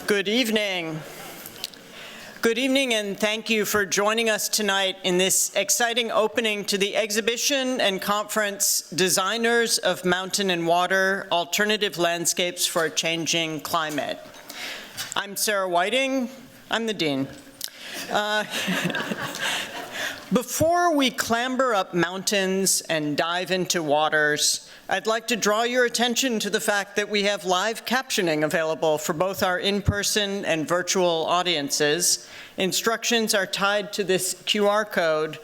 Good evening. Good evening, and thank you for joining us tonight in this exciting opening to the exhibition and conference, Designers of Mountain and Water, Alternative Landscapes for a Changing Climate. I'm Sarah Whiting. I'm the dean. Before we clamber up mountains and dive into waters, I'd like to draw your attention to the fact that we have live captioning available for both our in-person and virtual audiences. Instructions are tied to this QR code.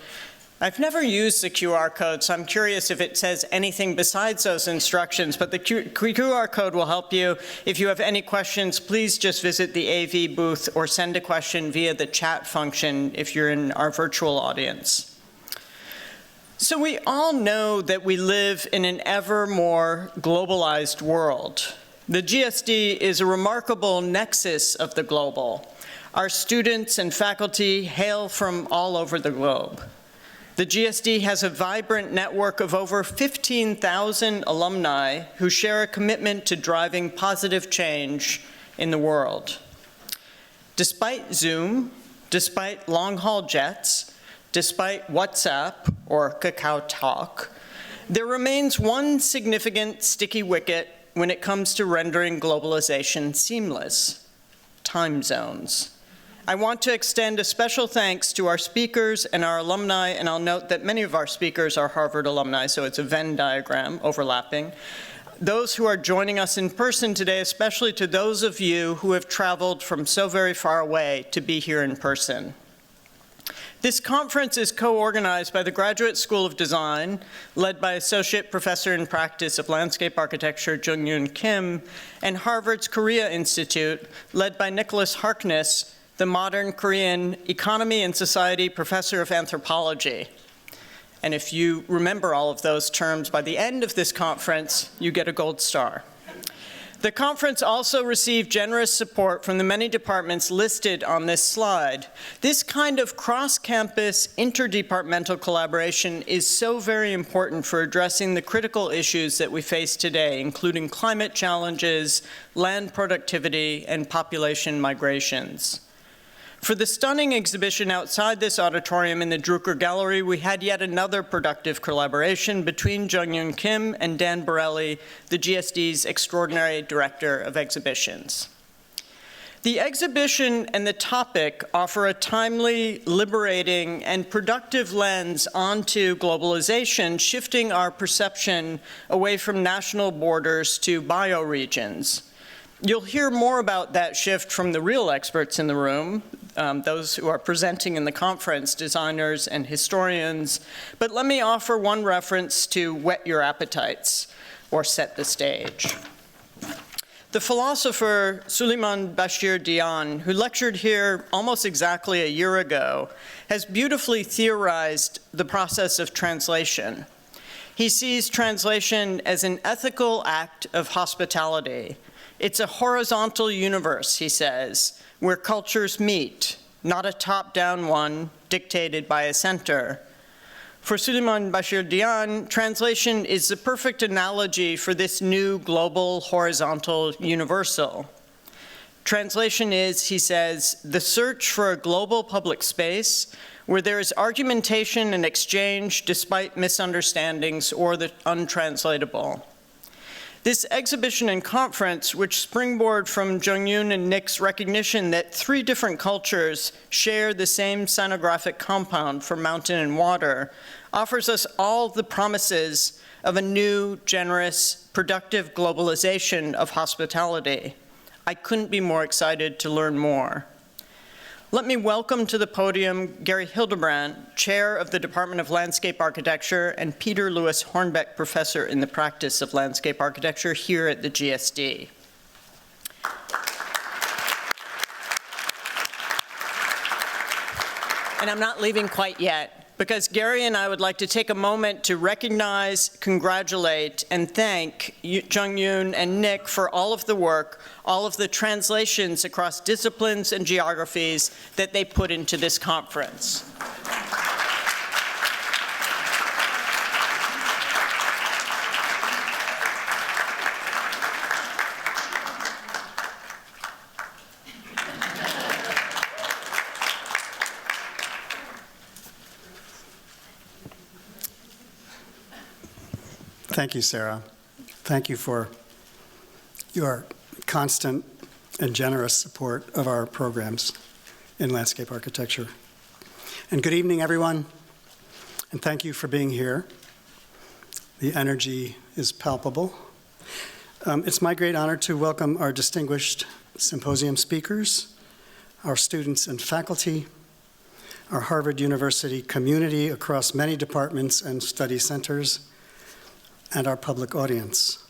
I've never used the QR code, so I'm curious if it says anything besides those instructions, but the QR code will help you. If you have any questions, please just visit the AV booth or send a question via the chat function if you're in our virtual audience. So we all know that we live in an ever more globalized world. The GSD is a remarkable nexus of the global. Our students and faculty hail from all over the globe. The GSD has a vibrant network of over 15,000 alumni who share a commitment to driving positive change in the world. Despite Zoom, despite long-haul jets, despite WhatsApp or Kakao Talk, there remains one significant sticky wicket when it comes to rendering globalization seamless: time zones. I want to extend a special thanks to our speakers and our alumni, and I'll note that many of our speakers are Harvard alumni, so it's a Venn diagram overlapping. Those who are joining us in person today, especially to those of you who have traveled from so very far away to be here in person. This conference is co-organized by the Graduate School of Design, led by Associate Professor in Practice of Landscape Architecture Jungyoon Kim, and Harvard's Korea Institute, led by Nicholas Harkness, the modern Korean Economy and Society Professor of Anthropology. And if you remember all of those terms, by the end of this conference, you get a gold star. The conference also received generous support from the many departments listed on this slide. This kind of cross-campus, interdepartmental collaboration is so very important for addressing the critical issues that we face today, including climate challenges, land productivity, and population migrations. For the stunning exhibition outside this auditorium in the Drucker Gallery, we had yet another productive collaboration between Jungyoon Kim and Dan Borelli, the GSD's Extraordinary Director of Exhibitions. The exhibition and the topic offer a timely, liberating, and productive lens onto globalization, shifting our perception away from national borders to bioregions. You'll hear more about that shift from the real experts in the room, those who are presenting in the conference, designers and historians. But let me offer one reference to whet your appetites or set the stage. The philosopher Suleiman Bashir Dian, who lectured here almost exactly a year ago, has beautifully theorized the process of translation. He sees translation as an ethical act of hospitality. It's a horizontal universe, he says, where cultures meet, not a top-down one dictated by a center. For Suleiman Bashir Dian, translation is the perfect analogy for this new global horizontal universal. Translation is, he says, the search for a global public space where there is argumentation and exchange despite misunderstandings or the untranslatable. This exhibition and conference, which springboard from Jungyoon and Nick's recognition that 3 different cultures share the same sinographic compound for mountain and water, offers us all the promises of a new, generous, productive globalization of hospitality. I couldn't be more excited to learn more. Let me welcome to the podium Gary Hilderbrand, Chair of the Department of Landscape Architecture, and Peter Lewis Hornbeck, Professor in the Practice of Landscape Architecture here at the GSD. And I'm not leaving quite yet, because Gary and I would like to take a moment to recognize, congratulate, and thank Jungyoon and Nick for all of the work, all of the translations across disciplines and geographies that they put into this conference. Thank you, Sarah. Thank you for your constant and generous support of our programs in landscape architecture. And good evening, everyone, and thank you for being here. The energy is palpable. It's my great honor to welcome our distinguished symposium speakers, our students and faculty, our Harvard University community across many departments and study centers, and our public audience.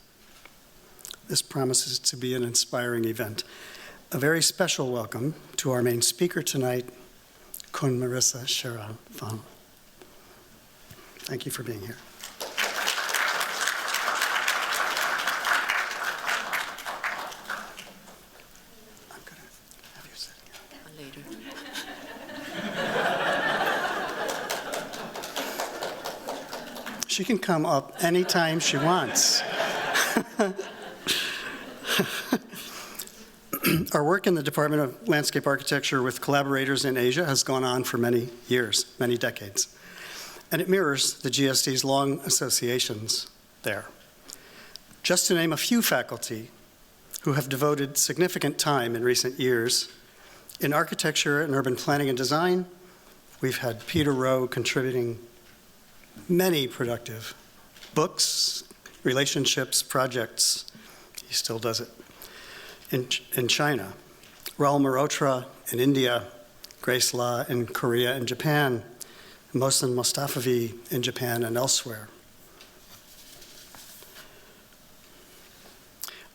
This promises to be an inspiring event. A very special welcome to our main speaker tonight, Kun Marisa Chearavanont. Thank you for being here. I'm going to have you sit here. She can come up anytime she wants. Our work in the Department of Landscape Architecture with collaborators in Asia has gone on for many years, many decades. And it mirrors the GSD's long associations there. Just to name a few faculty who have devoted significant time in recent years, in architecture and urban planning and design, we've had Peter Rowe contributing many productive books, relationships, projects. He still does it. In China, Raul Mehrotra in India, Grace La in Korea and Japan, Mohsen Mostafavi in Japan and elsewhere.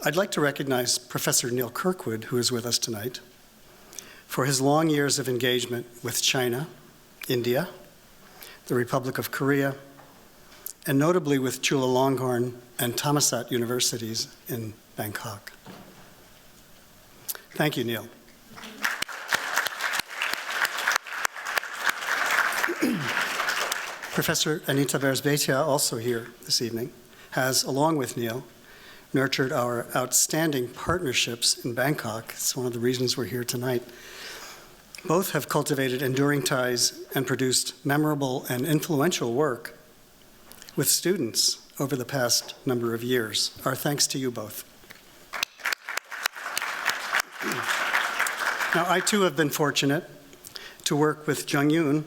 I'd like to recognize Professor Neil Kirkwood, who is with us tonight, for his long years of engagement with China, India, the Republic of Korea, and notably with Chulalongkorn and Thammasat universities in Bangkok. Thank you, Neil. Professor Anita Berzbeitia, also here this evening, has, along with Neil, nurtured our outstanding partnerships in Bangkok. It's one of the reasons we're here tonight. Both have cultivated enduring ties and produced memorable and influential work with students over the past number of years. Our thanks to you both. Now, I too have been fortunate to work with Jungyoon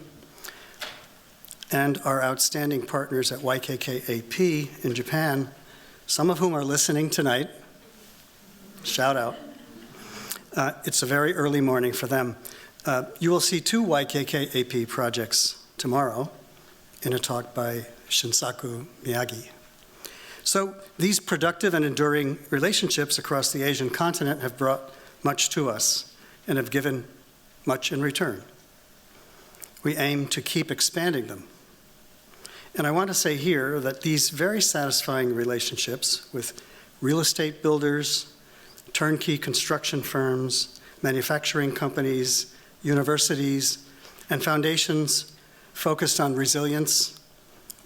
and our outstanding partners at YKK-AP in Japan, some of whom are listening tonight. Shout out. It's a very early morning for them. You will see two YKK-AP projects tomorrow in a talk by Shinsaku Miyagi. So these productive and enduring relationships across the Asian continent have brought much to us and have given much in return. We aim to keep expanding them. And I want to say here that these very satisfying relationships with real estate builders, turnkey construction firms, manufacturing companies, universities, and foundations focused on resilience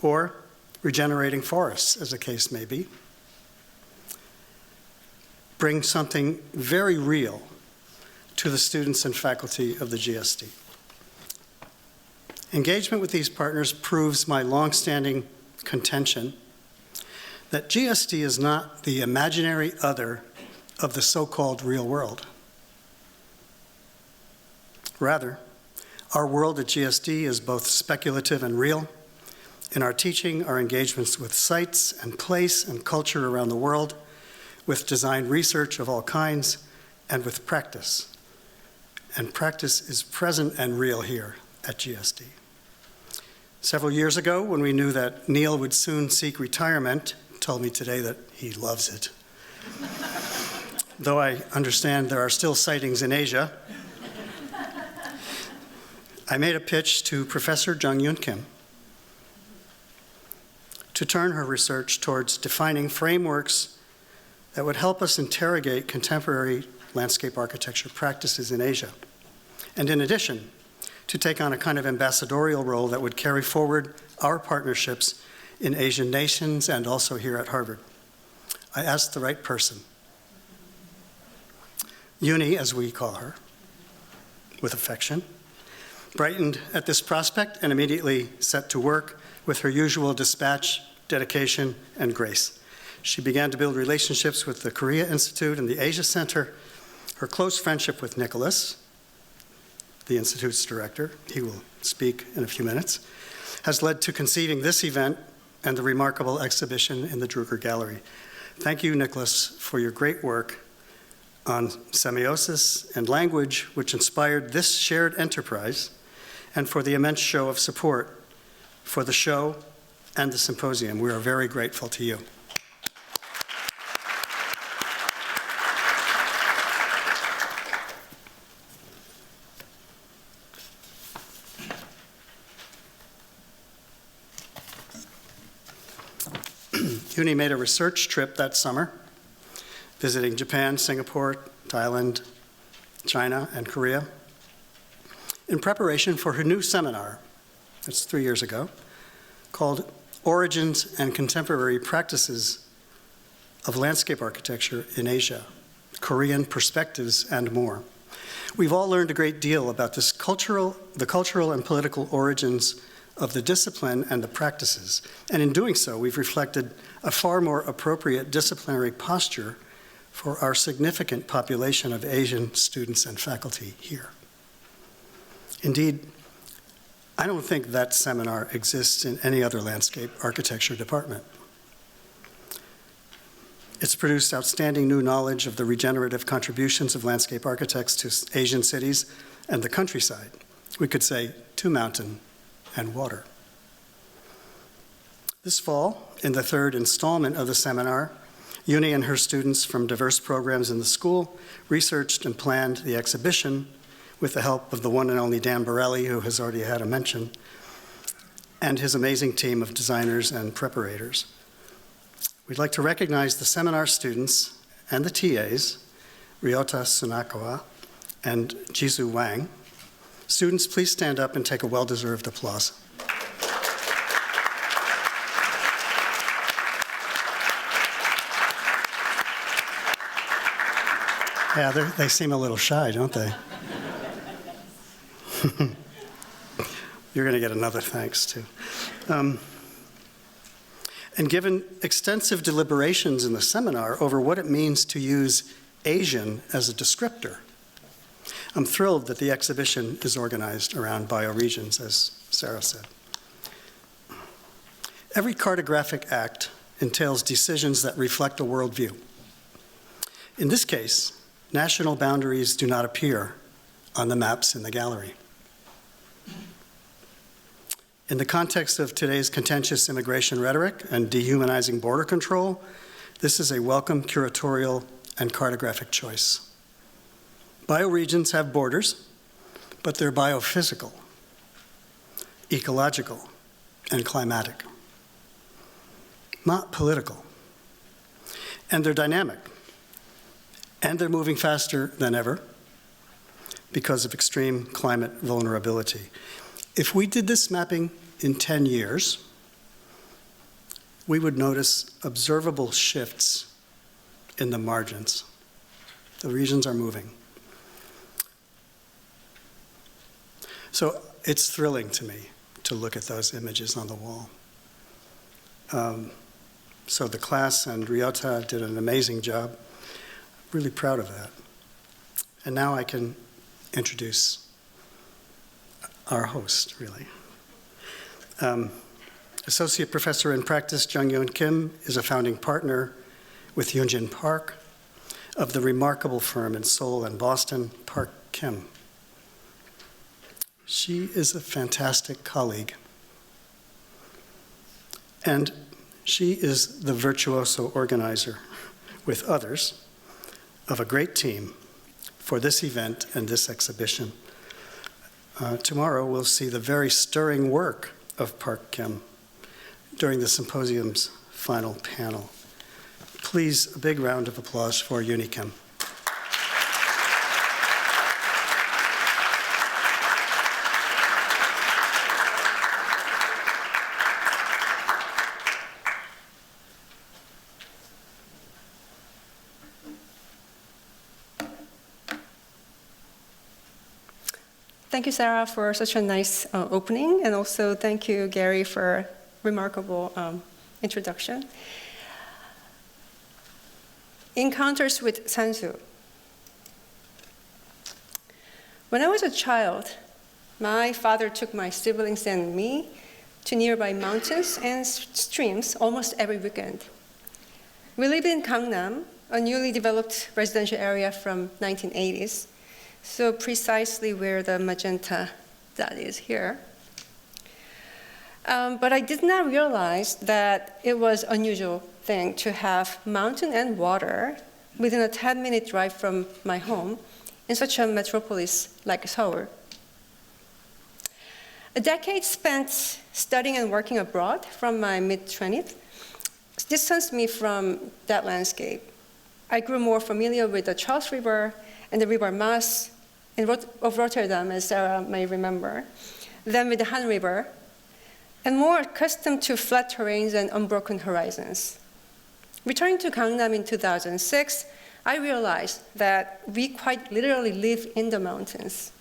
or regenerating forests, as the case may be, bring something very real to the students and faculty of the GSD. Engagement with these partners proves my longstanding contention that GSD is not the imaginary other of the so-called real world. Rather, our world at GSD is both speculative and real. In our teaching, our engagements with sites and place and culture around the world, with design research of all kinds, and with practice. And practice is present and real here at GSD. Several years ago, when we knew that Neil would soon seek retirement, told me today that he loves it. Though I understand there are still sightings in Asia, I made a pitch to Professor Jungyoon Kim to turn her research towards defining frameworks that would help us interrogate contemporary landscape architecture practices in Asia. And in addition, to take on a kind of ambassadorial role that would carry forward our partnerships in Asian nations and also here at Harvard. I asked the right person. Uni, as we call her, with affection, brightened at this prospect and immediately set to work with her usual dispatch dedication, and grace. She began to build relationships with the Korea Institute and the Asia Center. Her close friendship with Nicholas, the Institute's director, he will speak in a few minutes, has led to conceiving this event and the remarkable exhibition in the Drucker Gallery. Thank you, Nicholas, for your great work on semiosis and language, which inspired this shared enterprise, and for the immense show of support for the show and the symposium. We are very grateful to you. Uni made a research trip that summer, visiting Japan, Singapore, Thailand, China, and Korea, in preparation for her new seminar, that's 3 years ago, called Origins and Contemporary Practices of Landscape Architecture in Asia, Korean Perspectives, and more. We've all learned a great deal about the cultural and political origins of the discipline and the practices, and in doing so, we've reflected a far more appropriate disciplinary posture for our significant population of Asian students and faculty here. Indeed, I don't think that seminar exists in any other landscape architecture department. It's produced outstanding new knowledge of the regenerative contributions of landscape architects to Asian cities and the countryside. We could say to mountain and water. This fall, in the third installment of the seminar, Uni and her students from diverse programs in the school researched and planned the exhibition with the help of the one and only Dan Borelli, who has already had a mention, and his amazing team of designers and preparators. We'd like to recognize the seminar students and the TAs, Ryota Sunakawa and Jisu Wang. Students, please stand up and take a well-deserved applause. Yeah, they seem a little shy, don't they? You're going to get another thanks, too. And given extensive deliberations in the seminar over what it means to use Asian as a descriptor, I'm thrilled that the exhibition is organized around bioregions, as Sarah said. Every cartographic act entails decisions that reflect a worldview. In this case, national boundaries do not appear on the maps in the gallery. In the context of today's contentious immigration rhetoric and dehumanizing border control, this is a welcome curatorial and cartographic choice. Bioregions have borders, but they're biophysical, ecological, and climatic, not political. And they're dynamic, and they're moving faster than ever because of extreme climate vulnerability. If we did this mapping in 10 years, we would notice observable shifts in the margins. The regions are moving. So it's thrilling to me to look at those images on the wall. So the class and Ryota did an amazing job. Really proud of that. And now I can introduce our host, really. Associate Professor in Practice Jungyoon Kim is a founding partner with Hyunjin Park of the remarkable firm in Seoul and Boston, Park Kim. She is a fantastic colleague. And she is the virtuoso organizer with others of a great team for this event and this exhibition. Tomorrow we'll see the very stirring work of Park Kim during the symposium's final panel. Please, a big round of applause for Uni Kim. Thank you, Sarah, for such a nice opening, and also thank you, Gary, for remarkable introduction. Encounters with sansu. When I was a child, my father took my siblings and me to nearby mountains and streams almost every weekend. We lived in Gangnam, a newly developed residential area from 1980s, so precisely where the magenta dot is here. But I did not realize that it was an unusual thing to have mountain and water within a 10-minute drive from my home in such a metropolis like Seoul. A decade spent studying and working abroad from my mid-20s distanced me from that landscape. I grew more familiar with the Charles River and the River Maas of Rotterdam, as Sarah may remember, than with the Han River, and more accustomed to flat terrains and unbroken horizons. Returning to Gangnam in 2006, I realized that we quite literally live in the mountains.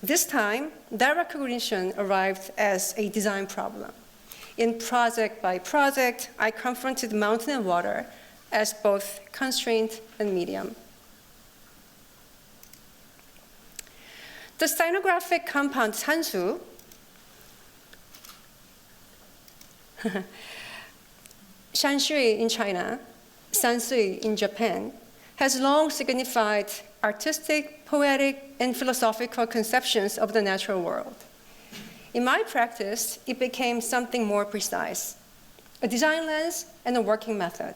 This time, that recognition arrived as a design problem. In project by project, I confronted mountain and water as both constraint and medium. The sinographic compound sansu shanshui in China, sansui in Japan, has long signified artistic, poetic, and philosophical conceptions of the natural world. In my practice, it became something more precise, a design lens and a working method.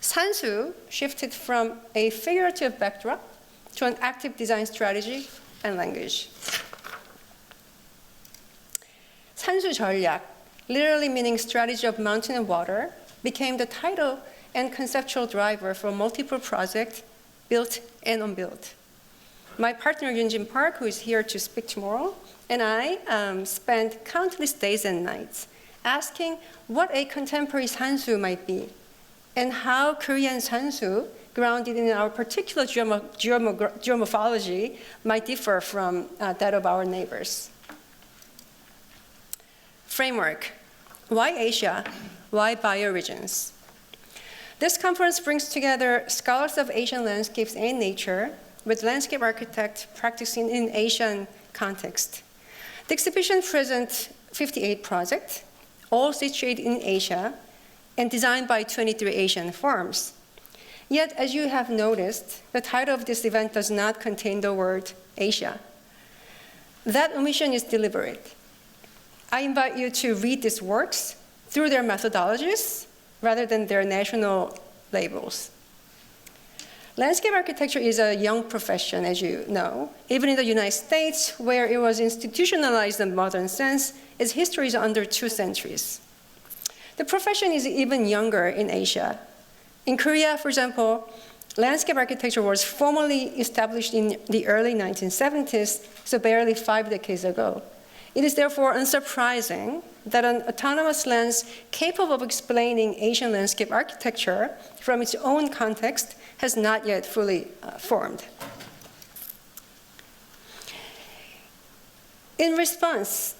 Sansu shifted from a figurative backdrop to an active design strategy and language. 산수 전략, literally meaning strategy of mountain and water, became the title and conceptual driver for multiple projects, built and unbuilt. My partner, Jungyoon Park, who is here to speak tomorrow, and I spent countless days and nights asking what a contemporary sansu might be and how Korean sansu, grounded in our particular geomorphology, might differ from that of our neighbors. Framework. Why Asia? Why bioregions? This conference brings together scholars of Asian landscapes and nature with landscape architects practicing in Asian context. The exhibition presents 58 projects, all situated in Asia and designed by 23 Asian firms. Yet, as you have noticed, the title of this event does not contain the word Asia. That omission is deliberate. I invite you to read these works through their methodologies rather than their national labels. Landscape architecture is a young profession, as you know. Even in the United States, where it was institutionalized in the modern sense, its history is under 2 centuries. The profession is even younger in Asia. In Korea, for example, landscape architecture was formally established in the early 1970s, so barely 5 decades ago. It is therefore unsurprising that an autonomous lens capable of explaining Asian landscape architecture from its own context has not yet fully formed. In response,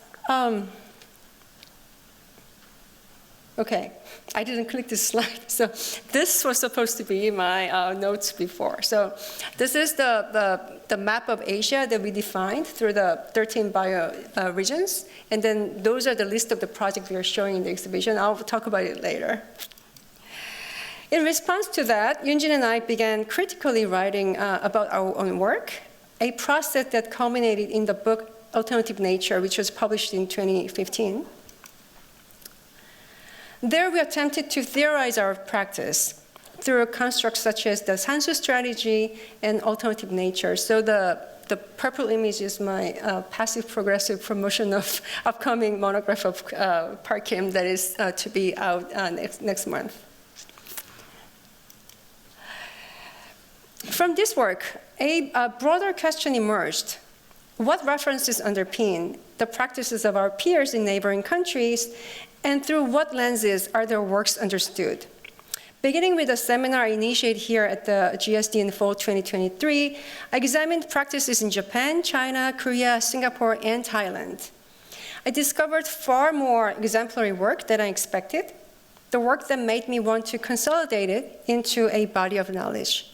okay, I didn't click this slide. So this was supposed to be my notes before. So this is the map of Asia that we defined through the 13 bioregions. And then those are the list of the projects we are showing in the exhibition. I'll talk about it later. In response to that, Yunjin and I began critically writing about our own work, a process that culminated in the book Alternative Nature, which was published in 2015. There we attempted to theorize our practice through constructs such as the sansu strategy and alternative nature. So the purple image is my passive progressive promotion of upcoming monograph of Park Kim that is to be out next month. From this work, a broader question emerged. What references underpin the practices of our peers in neighboring countries, and through what lenses are their works understood? Beginning with a seminar initiated here at the GSD in fall 2023, I examined practices in Japan, China, Korea, Singapore, and Thailand. I discovered far more exemplary work than I expected, the work that made me want to consolidate it into a body of knowledge.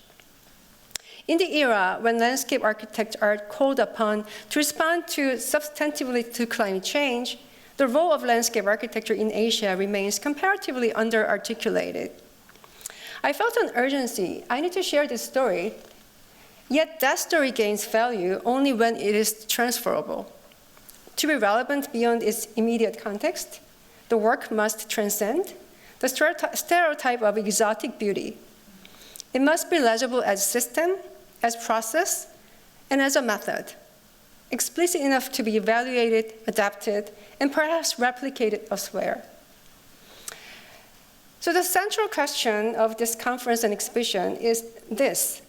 In the era when landscape architects are called upon to respond substantively to climate change, the role of landscape architecture in Asia remains comparatively under-articulated. I felt an urgency. I need to share this story, yet that story gains value only when it is transferable. To be relevant beyond its immediate context, the work must transcend the stereotype of exotic beauty. It must be legible as system, as process, and as a method, explicit enough to be evaluated, adapted, and perhaps replicated elsewhere. So the central question of this conference and exhibition is this.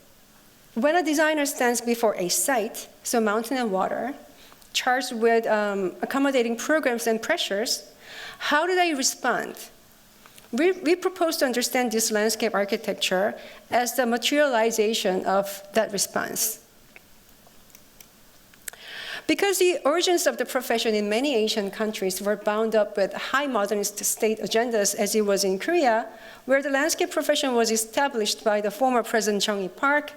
When a designer stands before a site, so mountain and water, charged with accommodating programs and pressures, how do they respond? We propose to understand this landscape architecture as the materialization of that response. Because the origins of the profession in many Asian countries were bound up with high modernist state agendas as it was in Korea, where the landscape profession was established by the former President Chung-il Park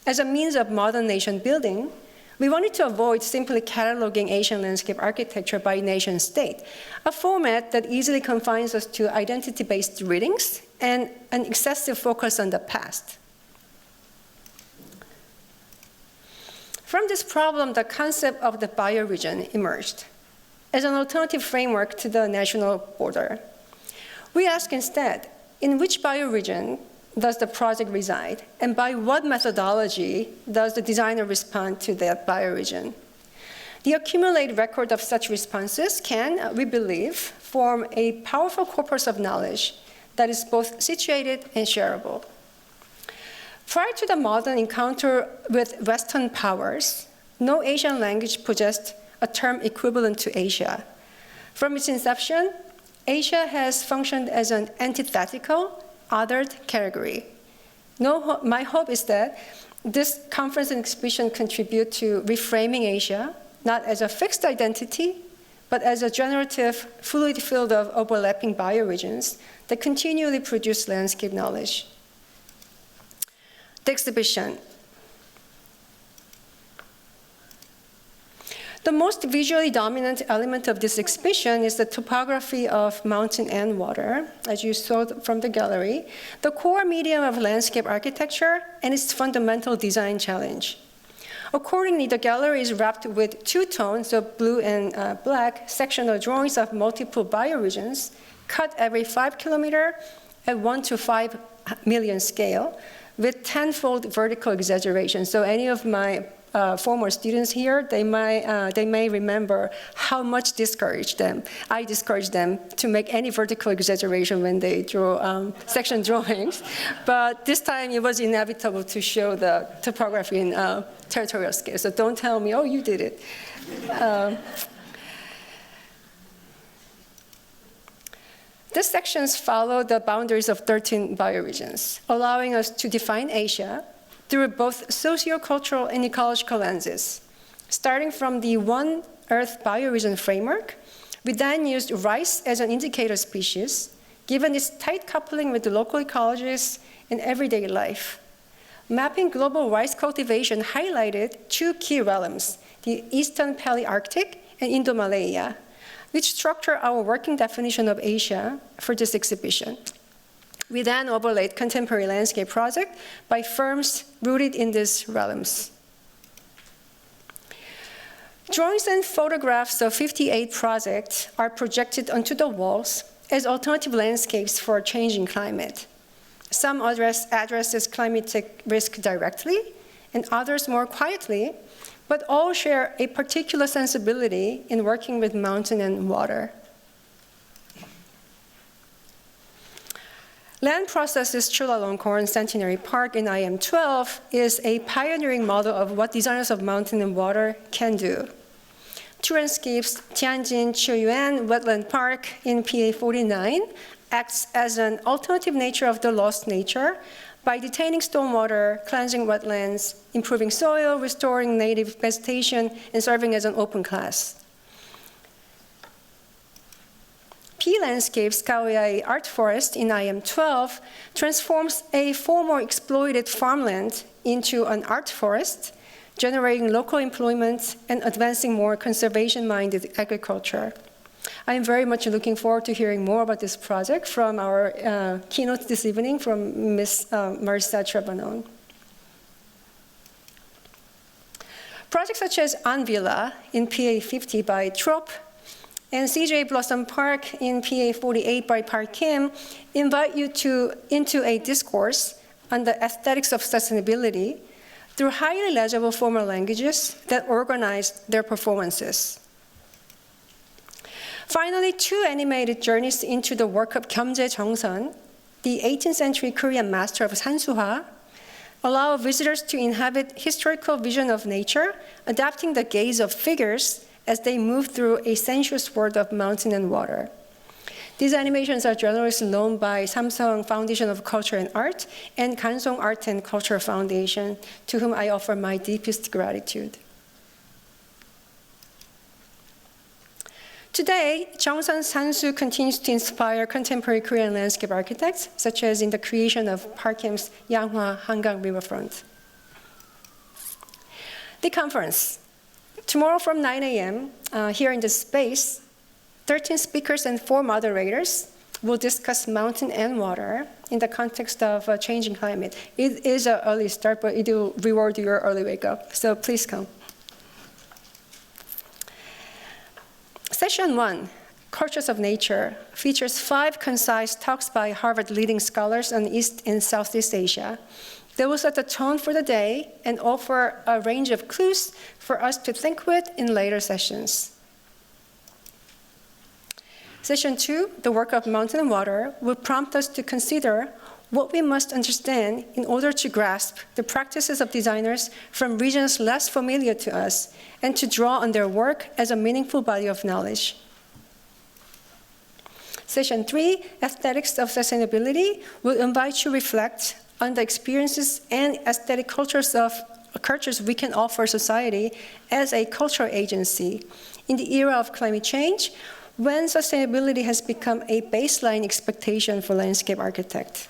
as a means of modern nation building, we wanted to avoid simply cataloging Asian landscape architecture by nation state, a format that easily confines us to identity-based readings and an excessive focus on the past. From this problem, the concept of the bioregion emerged as an alternative framework to the national border. We ask instead, in which bioregion does the project reside, and by what methodology does the designer respond to that bioregion? The accumulated record of such responses can, we believe, form a powerful corpus of knowledge that is both situated and shareable. Prior to the modern encounter with Western powers, no Asian language possessed a term equivalent to Asia. From its inception, Asia has functioned as an antithetical, othered category. My hope is that this conference and exhibition contribute to reframing Asia, not as a fixed identity, but as a generative, fluid field of overlapping bioregions that continually produce landscape knowledge. The exhibition. The most visually dominant element of this exhibition is the topography of mountain and water, as you saw from the gallery, the core medium of landscape architecture and its fundamental design challenge. Accordingly, the gallery is wrapped with two tones of blue and black sectional drawings of multiple bioregions, cut every 5 kilometers at 1 to 5 million scale, with tenfold vertical exaggeration. So any of my former students here, they may remember how much I discouraged them to make any vertical exaggeration when they draw section drawings. But this time it was inevitable to show the topography in territorial scale. So don't tell me, oh, you did it. These sections follow the boundaries of 13 bioregions, allowing us to define Asia through both socio-cultural and ecological lenses. Starting from the One Earth bioregion framework, we then used rice as an indicator species, given its tight coupling with the local ecologies and everyday life. Mapping global rice cultivation highlighted two key realms, the Eastern Palearctic and Indo-Malaya, which structure our working definition of Asia for this exhibition. We then overlaid contemporary landscape project by firms rooted in these realms. Drawings and photographs of 58 projects are projected onto the walls as alternative landscapes for a changing climate. Some addresses climatic risk directly, and others more quietly, but all share a particular sensibility in working with mountain and water. Land Processes Chulalongkorn Centenary Park in IM12 is a pioneering model of what designers of mountain and water can do. Tourandscape's Tianjin Chiyuan Wetland Park in PA 49 acts as an alternative nature of the lost nature by detaining stormwater, cleansing wetlands, improving soil, restoring native vegetation, and serving as an open class. P Landscapes Kaoyai Art Forest in IM12 transforms a former exploited farmland into an art forest, generating local employment and advancing more conservation-minded agriculture. I am very much looking forward to hearing more about this project from our keynote this evening from Ms. Marisa Chearavanont. Projects such as Anvilla in PA 50 by Trop and CJ Blossom Park in PA 48 by Park Kim invite you into a discourse on the aesthetics of sustainability through highly legible formal languages that organize their performances. Finally, 2 animated journeys into the work of Gyomje Jeongseon, the 18th century Korean master of sansuha, allow visitors to inhabit historical vision of nature, adapting the gaze of figures as they move through a sensuous world of mountain and water. These animations are generously loaned by Samsung Foundation of Culture and Art and Kansong Art and Culture Foundation, to whom I offer my deepest gratitude. Today, Jeongseon's sansu continues to inspire contemporary Korean landscape architects, such as in the creation of Park Kim's Yanghwa Hangang Riverfront. The conference. Tomorrow from 9 a.m., here in this space, 13 speakers and 4 moderators will discuss mountain and water in the context of a changing climate. It is an early start, but it will reward your early wake up, so please come. Session 1, Cultures of Nature, features 5 concise talks by Harvard leading scholars on East and Southeast Asia. They will set the tone for the day and offer a range of clues for us to think with in later sessions. Session 2, the work of mountain and water, will prompt us to consider what we must understand in order to grasp the practices of designers from regions less familiar to us and to draw on their work as a meaningful body of knowledge. Session 3, Aesthetics of Sustainability, will invite you to reflect on the experiences and aesthetic cultures we can offer society as a cultural agency in the era of climate change, when sustainability has become a baseline expectation for landscape architects.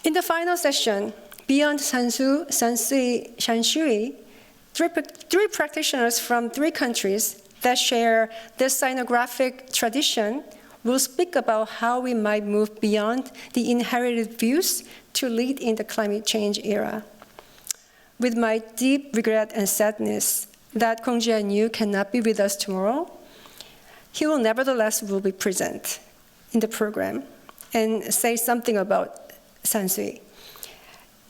In the final session, Beyond Sansu, Sansui, Shanshui, 3 practitioners from 3 countries that share this sinographic tradition will speak about how we might move beyond the inherited views to lead in the climate change era. With my deep regret and sadness that Kong Jian-yu cannot be with us tomorrow, he will nevertheless be present in the program and say something about sansui.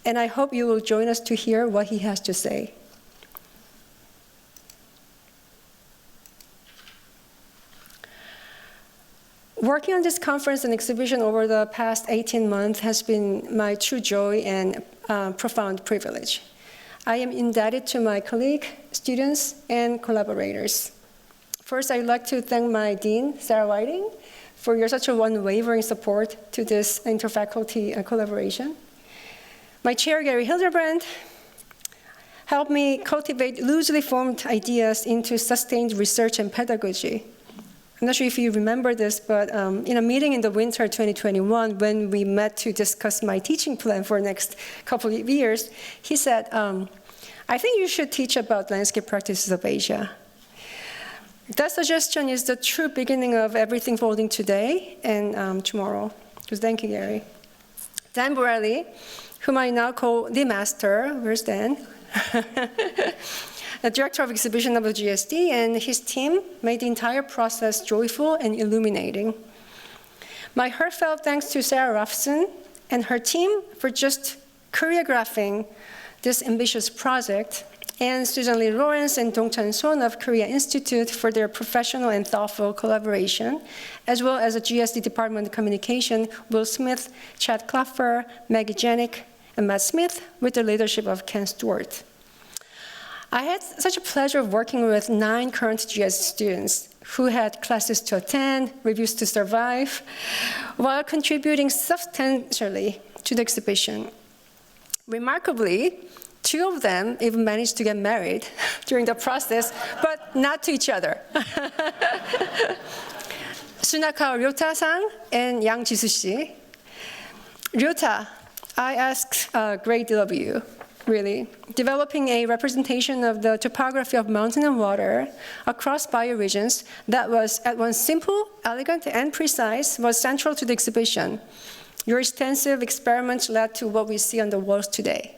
And I hope you will join us to hear what he has to say. Working on this conference and exhibition over the past 18 months has been my true joy and profound privilege. I am indebted to my colleagues, students, and collaborators. First, I'd like to thank my dean, Sarah Whiting, for your such a unwavering support to this interfaculty collaboration. My chair, Gary Hilderbrand, helped me cultivate loosely formed ideas into sustained research and pedagogy. I'm not sure if you remember this, but in a meeting in the winter 2021, when we met to discuss my teaching plan for the next couple of years, he said, I think you should teach about landscape practices of Asia. That suggestion is the true beginning of everything folding today and tomorrow. So thank you, Gary. Dan Borelli, whom I now call the master, where's Dan? The director of exhibition of the GSD, and his team made the entire process joyful and illuminating. My heartfelt thanks to Sarah Ruffson and her team for just choreographing this ambitious project, and Susan Lee Lawrence and Dongchan Son of Korea Institute for their professional and thoughtful collaboration, as well as the GSD Department of Communication, Will Smith, Chad Klaffer, Maggie Janik, and Matt Smith, with the leadership of Ken Stewart. I had such a pleasure of working with 9 current GSD students who had classes to attend, reviews to survive, while contributing substantially to the exhibition. Remarkably, 2 of them even managed to get married during the process, but not to each other. Sunaka Ryota-san and Yang Jisoo-shi. Ryota, I asked a great deal of you, really. Developing a representation of the topography of mountain and water across bioregions that was at once simple, elegant, and precise was central to the exhibition. Your extensive experiments led to what we see on the walls today.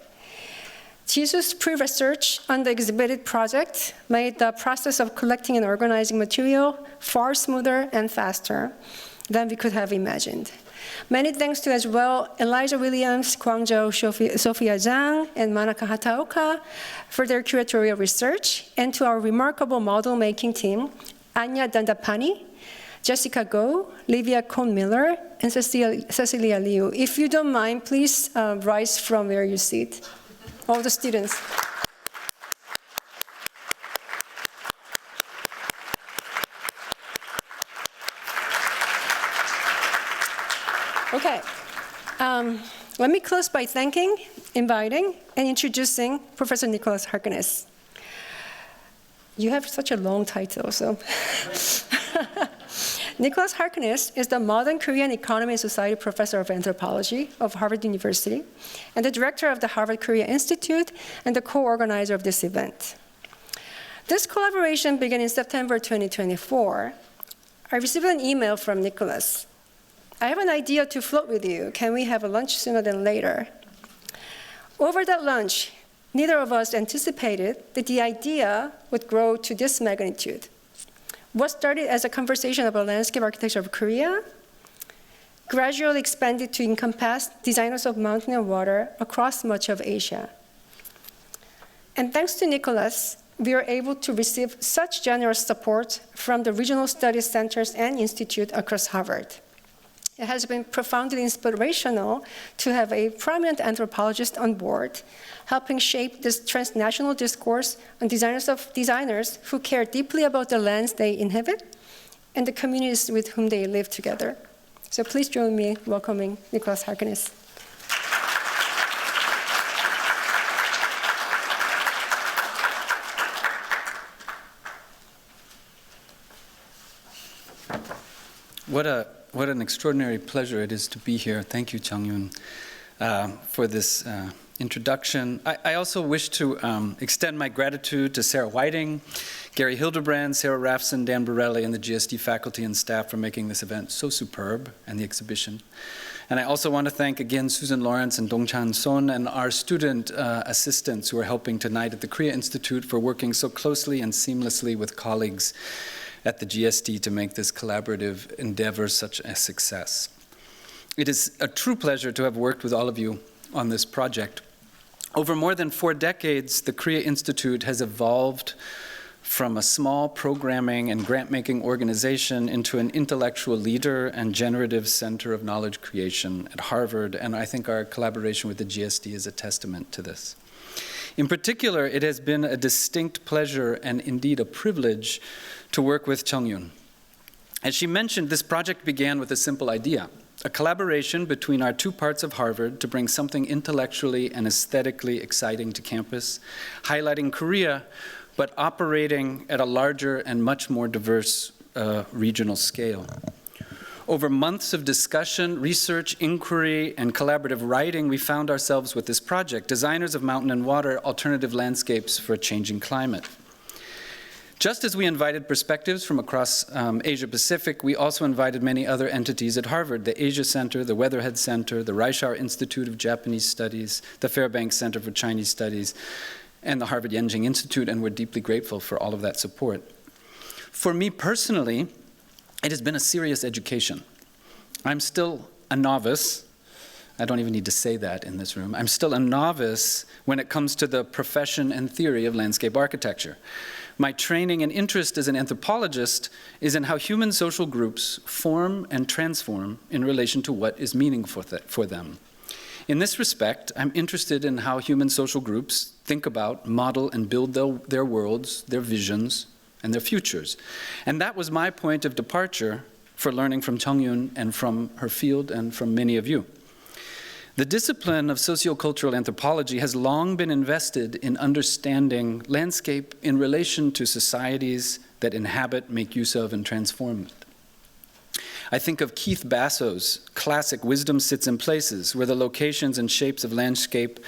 Jisoo's pre-research on the exhibited project made the process of collecting and organizing material far smoother and faster than we could have imagined. Many thanks to as well Elijah Williams, Guangzhou Sophia Zhang, and Manaka Hataoka for their curatorial research, and to our remarkable model-making team, Anya Dandapani, Jessica Go, Livia Cohn-Miller, and Cecilia Liu. If you don't mind, please rise from where you sit. All the students. Okay, let me close by thanking, inviting, and introducing Professor Nicholas Harkness. You have such a long title, so. Nicholas Harkness is the Modern Korean Economy and Society Professor of Anthropology of Harvard University and the director of the Harvard Korea Institute and the co-organizer of this event. This collaboration began in September 2024. I received an email from Nicholas. I have an idea to float with you. Can we have a lunch sooner than later? Over that lunch, neither of us anticipated that the idea would grow to this magnitude. What started as a conversation about landscape architecture of Korea gradually expanded to encompass designers of mountain and water across much of Asia. And thanks to Nicholas, we were able to receive such generous support from the regional studies centers and institute across Harvard. It has been profoundly inspirational to have a prominent anthropologist on board, helping shape this transnational discourse on designers who care deeply about the lands they inhabit and the communities with whom they live together. So please join me in welcoming Nicholas Harkness. What an extraordinary pleasure it is to be here. Thank you, Jungyoon, for this introduction. I also wish to extend my gratitude to Sarah Whiting, Gary Hilderbrand, Sarah Raffson, Dan Borelli, and the GSD faculty and staff for making this event so superb, and the exhibition. And I also want to thank again Susan Lawrence and Dongchan Son and our student assistants who are helping tonight at the Korea Institute for working so closely and seamlessly with colleagues at the GSD to make this collaborative endeavor such a success. It is a true pleasure to have worked with all of you on this project. Over more than 4 decades, the Korea Institute has evolved from a small programming and grant-making organization into an intellectual leader and generative center of knowledge creation at Harvard, and I think our collaboration with the GSD is a testament to this. In particular, it has been a distinct pleasure and indeed a privilege to work with Jungyoon. As she mentioned, this project began with a simple idea, a collaboration between our 2 parts of Harvard to bring something intellectually and aesthetically exciting to campus, highlighting Korea, but operating at a larger and much more diverse regional scale. Over months of discussion, research, inquiry, and collaborative writing, we found ourselves with this project, Designers of Mountain and Water, Alternative Landscapes for a Changing Climate. Just as we invited perspectives from across Asia-Pacific, we also invited many other entities at Harvard, the Asia Center, the Weatherhead Center, the Reischauer Institute of Japanese Studies, the Fairbanks Center for Chinese Studies, and the Harvard Yenjing Institute, and we're deeply grateful for all of that support. For me personally, it has been a serious education. I'm still a novice. I don't even need to say that in this room. I'm still a novice when it comes to the profession and theory of landscape architecture. My training and interest as an anthropologist is in how human social groups form and transform in relation to what is meaningful for them. In this respect, I'm interested in how human social groups think about, model, and build their worlds, their visions, and their futures. And that was my point of departure for learning from Jungyoon and from her field and from many of you. The discipline of sociocultural anthropology has long been invested in understanding landscape in relation to societies that inhabit, make use of, and transform it. I think of Keith Basso's classic Wisdom Sits in Places, where the locations and shapes of landscape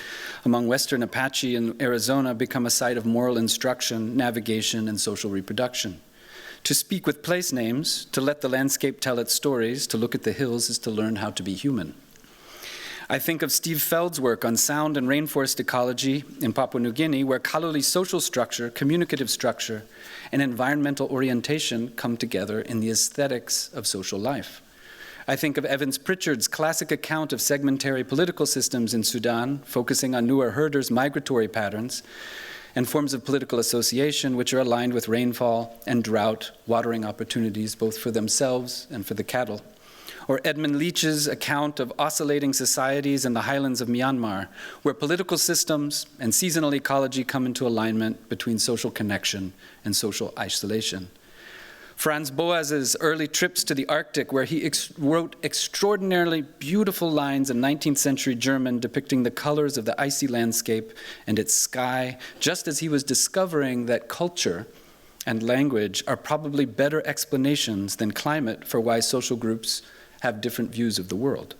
among Western Apache and Arizona become a site of moral instruction, navigation, and social reproduction. To speak with place names, to let the landscape tell its stories, to look at the hills is to learn how to be human. I think of Steve Feld's work on sound and rainforest ecology in Papua New Guinea, where Kalali's social structure, communicative structure, and environmental orientation come together in the aesthetics of social life. I think of Evans Pritchard's classic account of segmentary political systems in Sudan, focusing on Nuer herders' migratory patterns and forms of political association which are aligned with rainfall and drought, watering opportunities both for themselves and for the cattle. Or Edmund Leach's account of oscillating societies in the highlands of Myanmar, where political systems and seasonal ecology come into alignment between social connection and social isolation. Franz Boas's early trips to the Arctic, where he wrote extraordinarily beautiful lines in 19th century German depicting the colors of the icy landscape and its sky, just as he was discovering that culture and language are probably better explanations than climate for why social groups have different views of the world.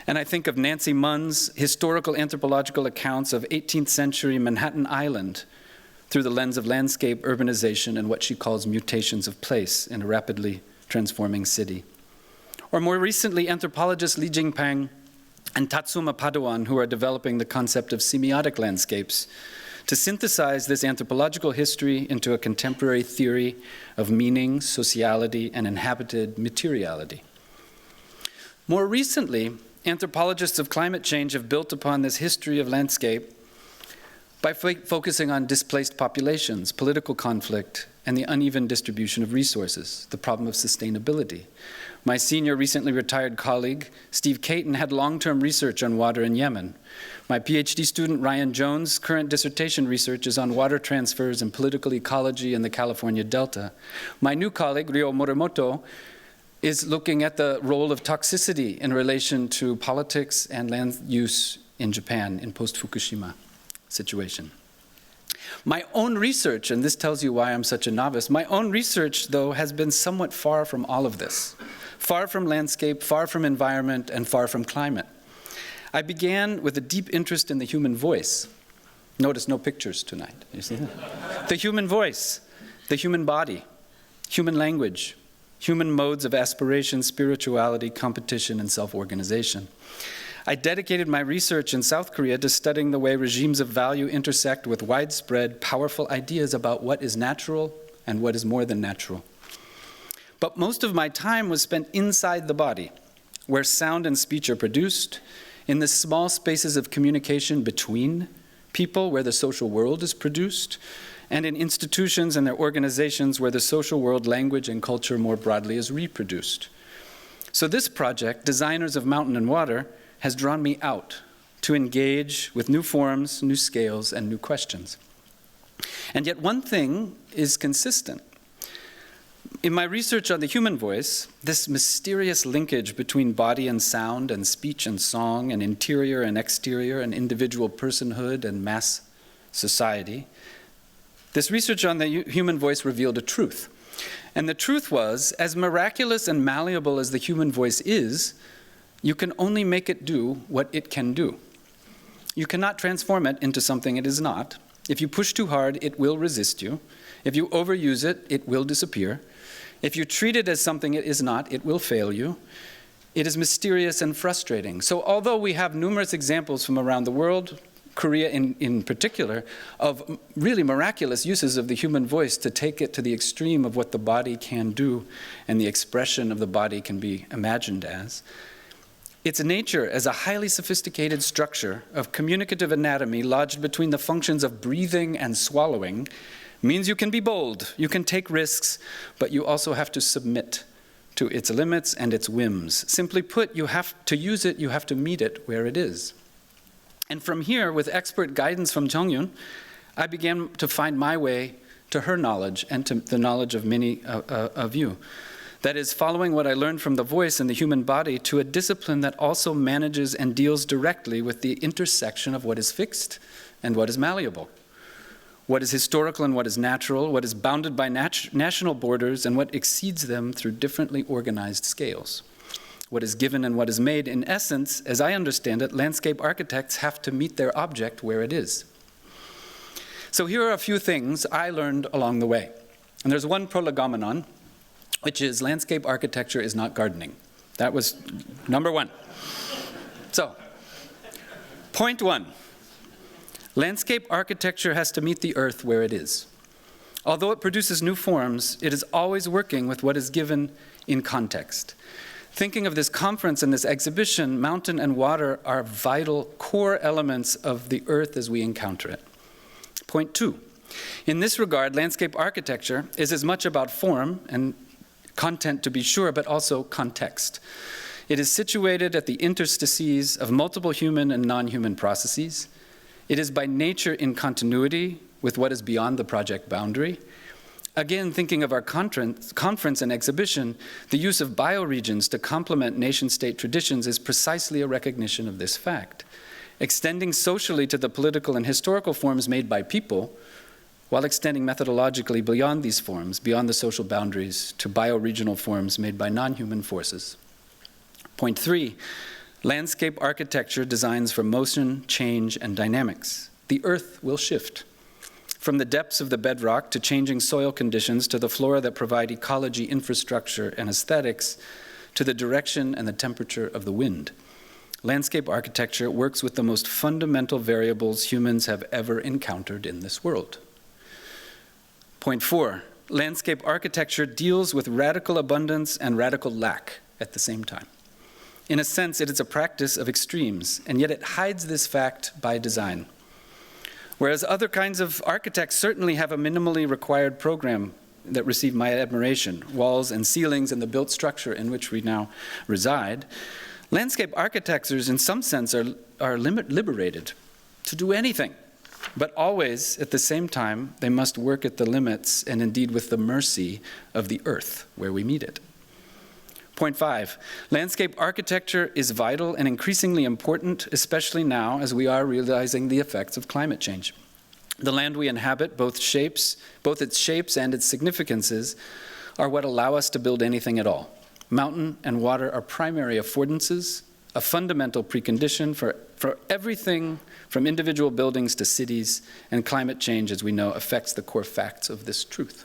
And I think of Nancy Munn's historical anthropological accounts of 18th century Manhattan Island through the lens of landscape, urbanization, and what she calls mutations of place in a rapidly transforming city. Or more recently, anthropologists Li Jingpeng and Tatsuma Padawan, who are developing the concept of semiotic landscapes to synthesize this anthropological history into a contemporary theory of meaning, sociality, and inhabited materiality. More recently, anthropologists of climate change have built upon this history of landscape by focusing on displaced populations, political conflict, and the uneven distribution of resources, the problem of sustainability. My senior, recently retired colleague, Steve Caton, had long-term research on water in Yemen. My PhD student, Ryan Jones' current dissertation research is on water transfers and political ecology in the California Delta. My new colleague, Ryo Morimoto, is looking at the role of toxicity in relation to politics and land use in Japan in post-Fukushima situation. My own research, and this tells you why I'm such a novice, my own research, though, has been somewhat far from all of this. Far from landscape, far from environment, and far from climate. I began with a deep interest in the human voice. Notice no pictures tonight. You see that? The human voice, the human body, human language, human modes of aspiration, spirituality, competition, and self-organization. I dedicated my research in South Korea to studying the way regimes of value intersect with widespread, powerful ideas about what is natural and what is more than natural. But most of my time was spent inside the body, where sound and speech are produced, in the small spaces of communication between people, where the social world is produced, and in institutions and their organizations where the social world, language, and culture more broadly is reproduced. So this project, Designers of Mountain and Water, has drawn me out to engage with new forms, new scales, and new questions. And yet one thing is consistent. In my research on the human voice, this mysterious linkage between body and sound and speech and song and interior and exterior and individual personhood and mass society, this research on the human voice revealed a truth. And the truth was, as miraculous and malleable as the human voice is, you can only make it do what it can do. You cannot transform it into something it is not. If you push too hard, it will resist you. If you overuse it, it will disappear. If you treat it as something it is not, it will fail you. It is mysterious and frustrating. So although we have numerous examples from around the world, Korea in particular, of really miraculous uses of the human voice to take it to the extreme of what the body can do and the expression of the body can be imagined as, its nature as a highly sophisticated structure of communicative anatomy lodged between the functions of breathing and swallowing means you can be bold, you can take risks, but you also have to submit to its limits and its whims. Simply put, you have to use it, you have to meet it where it is. And from here, with expert guidance from Jungyoon, I began to find my way to her knowledge and to the knowledge of many of you. That is, following what I learned from the voice and the human body to a discipline that also manages and deals directly with the intersection of what is fixed and what is malleable, what is historical and what is natural, what is bounded by national borders and what exceeds them through differently organized scales, what is given and what is made. In essence, as I understand it, landscape architects have to meet their object where it is. So here are a few things I learned along the way. And there's one prolegomenon, which is landscape architecture is not gardening. That was number one. So, point one, landscape architecture has to meet the earth where it is. Although it produces new forms, it is always working with what is given in context. Thinking of this conference and this exhibition, mountain and water are vital core elements of the earth as we encounter it. Point two, in this regard, landscape architecture is as much about form and content to be sure, but also context. It is situated at the interstices of multiple human and non-human processes. It is by nature in continuity with what is beyond the project boundary. Again, thinking of our conference and exhibition, the use of bioregions to complement nation-state traditions is precisely a recognition of this fact. Extending socially to the political and historical forms made by people, while extending methodologically beyond these forms, beyond the social boundaries, to bioregional forms made by non-human forces. Point three, landscape architecture designs for motion, change, and dynamics. The earth will shift. From the depths of the bedrock to changing soil conditions to the flora that provide ecology, infrastructure, and aesthetics, to the direction and the temperature of the wind. Landscape architecture works with the most fundamental variables humans have ever encountered in this world. Point four, landscape architecture deals with radical abundance and radical lack at the same time. In a sense, it is a practice of extremes, and yet it hides this fact by design. Whereas other kinds of architects certainly have a minimally required program that receive my admiration, walls and ceilings and the built structure in which we now reside, landscape architects in some sense are liberated to do anything. But always, at the same time, they must work at the limits and indeed with the mercy of the earth where we meet it. Point five, landscape architecture is vital and increasingly important, especially now as we are realizing the effects of climate change. The land we inhabit, both its shapes and its significances, are what allow us to build anything at all. Mountain and water are primary affordances, a fundamental precondition for everything from individual buildings to cities, and climate change, as we know, affects the core facts of this truth.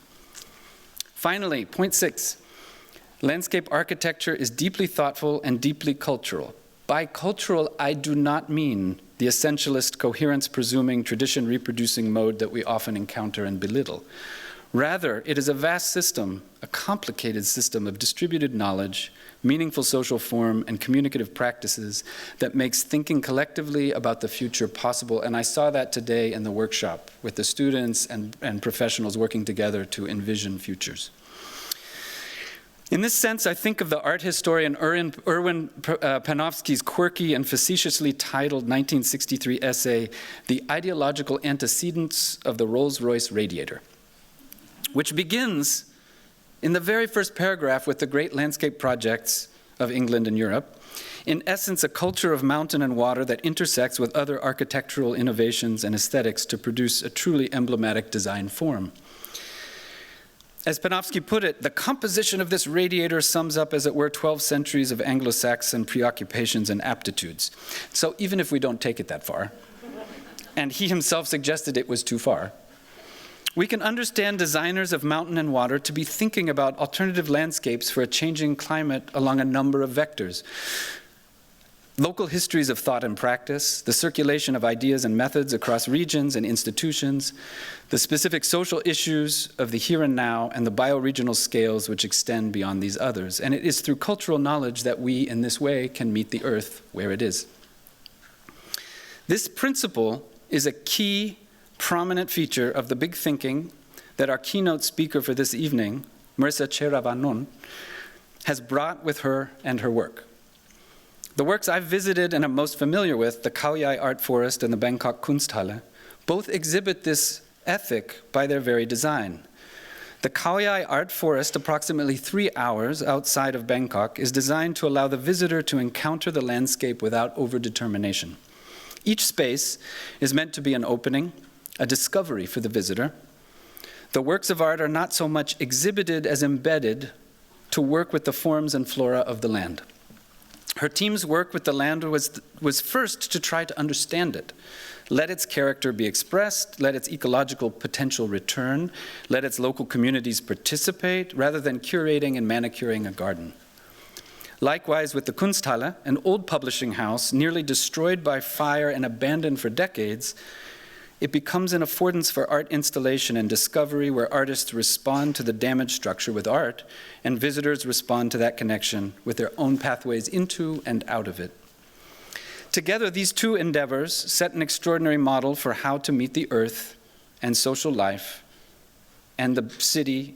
Finally, point six, landscape architecture is deeply thoughtful and deeply cultural. By cultural, I do not mean the essentialist, coherence-presuming, tradition-reproducing mode that we often encounter and belittle. Rather, it is a vast system, a complicated system of distributed knowledge, meaningful social form, and communicative practices that makes thinking collectively about the future possible. And I saw that today in the workshop with the students and professionals working together to envision futures. In this sense, I think of the art historian Erwin Panofsky's quirky and facetiously titled 1963 essay, The Ideological Antecedents of the Rolls-Royce Radiator, which begins in the very first paragraph with the great landscape projects of England and Europe. In essence, a culture of mountain and water that intersects with other architectural innovations and aesthetics to produce a truly emblematic design form. As Panofsky put it, the composition of this radiator sums up, as it were, 12 centuries of Anglo-Saxon preoccupations and aptitudes. So even if we don't take it that far, and he himself suggested it was too far, we can understand designers of mountain and water to be thinking about alternative landscapes for a changing climate along a number of vectors. Local histories of thought and practice, the circulation of ideas and methods across regions and institutions, the specific social issues of the here and now, and the bioregional scales which extend beyond these others. And it is through cultural knowledge that we, in this way, can meet the earth where it is. This principle is a key, prominent feature of the big thinking that our keynote speaker for this evening, Marisa Chearavanont, has brought with her and her work. The works I've visited and am most familiar with, the Khao Yai Art Forest and the Bangkok Kunsthalle, both exhibit this ethic by their very design. The Khao Yai Art Forest, approximately 3 hours outside of Bangkok, is designed to allow the visitor to encounter the landscape without overdetermination. Each space is meant to be an opening, a discovery for the visitor. The works of art are not so much exhibited as embedded to work with the forms and flora of the land. Her team's work with the land was first to try to understand it. Let its character be expressed, let its ecological potential return, let its local communities participate, rather than curating and manicuring a garden. Likewise with the Kunsthalle, an old publishing house nearly destroyed by fire and abandoned for decades, it becomes an affordance for art installation and discovery where artists respond to the damaged structure with art and visitors respond to that connection with their own pathways into and out of it. Together, these two endeavors set an extraordinary model for how to meet the earth and social life and the city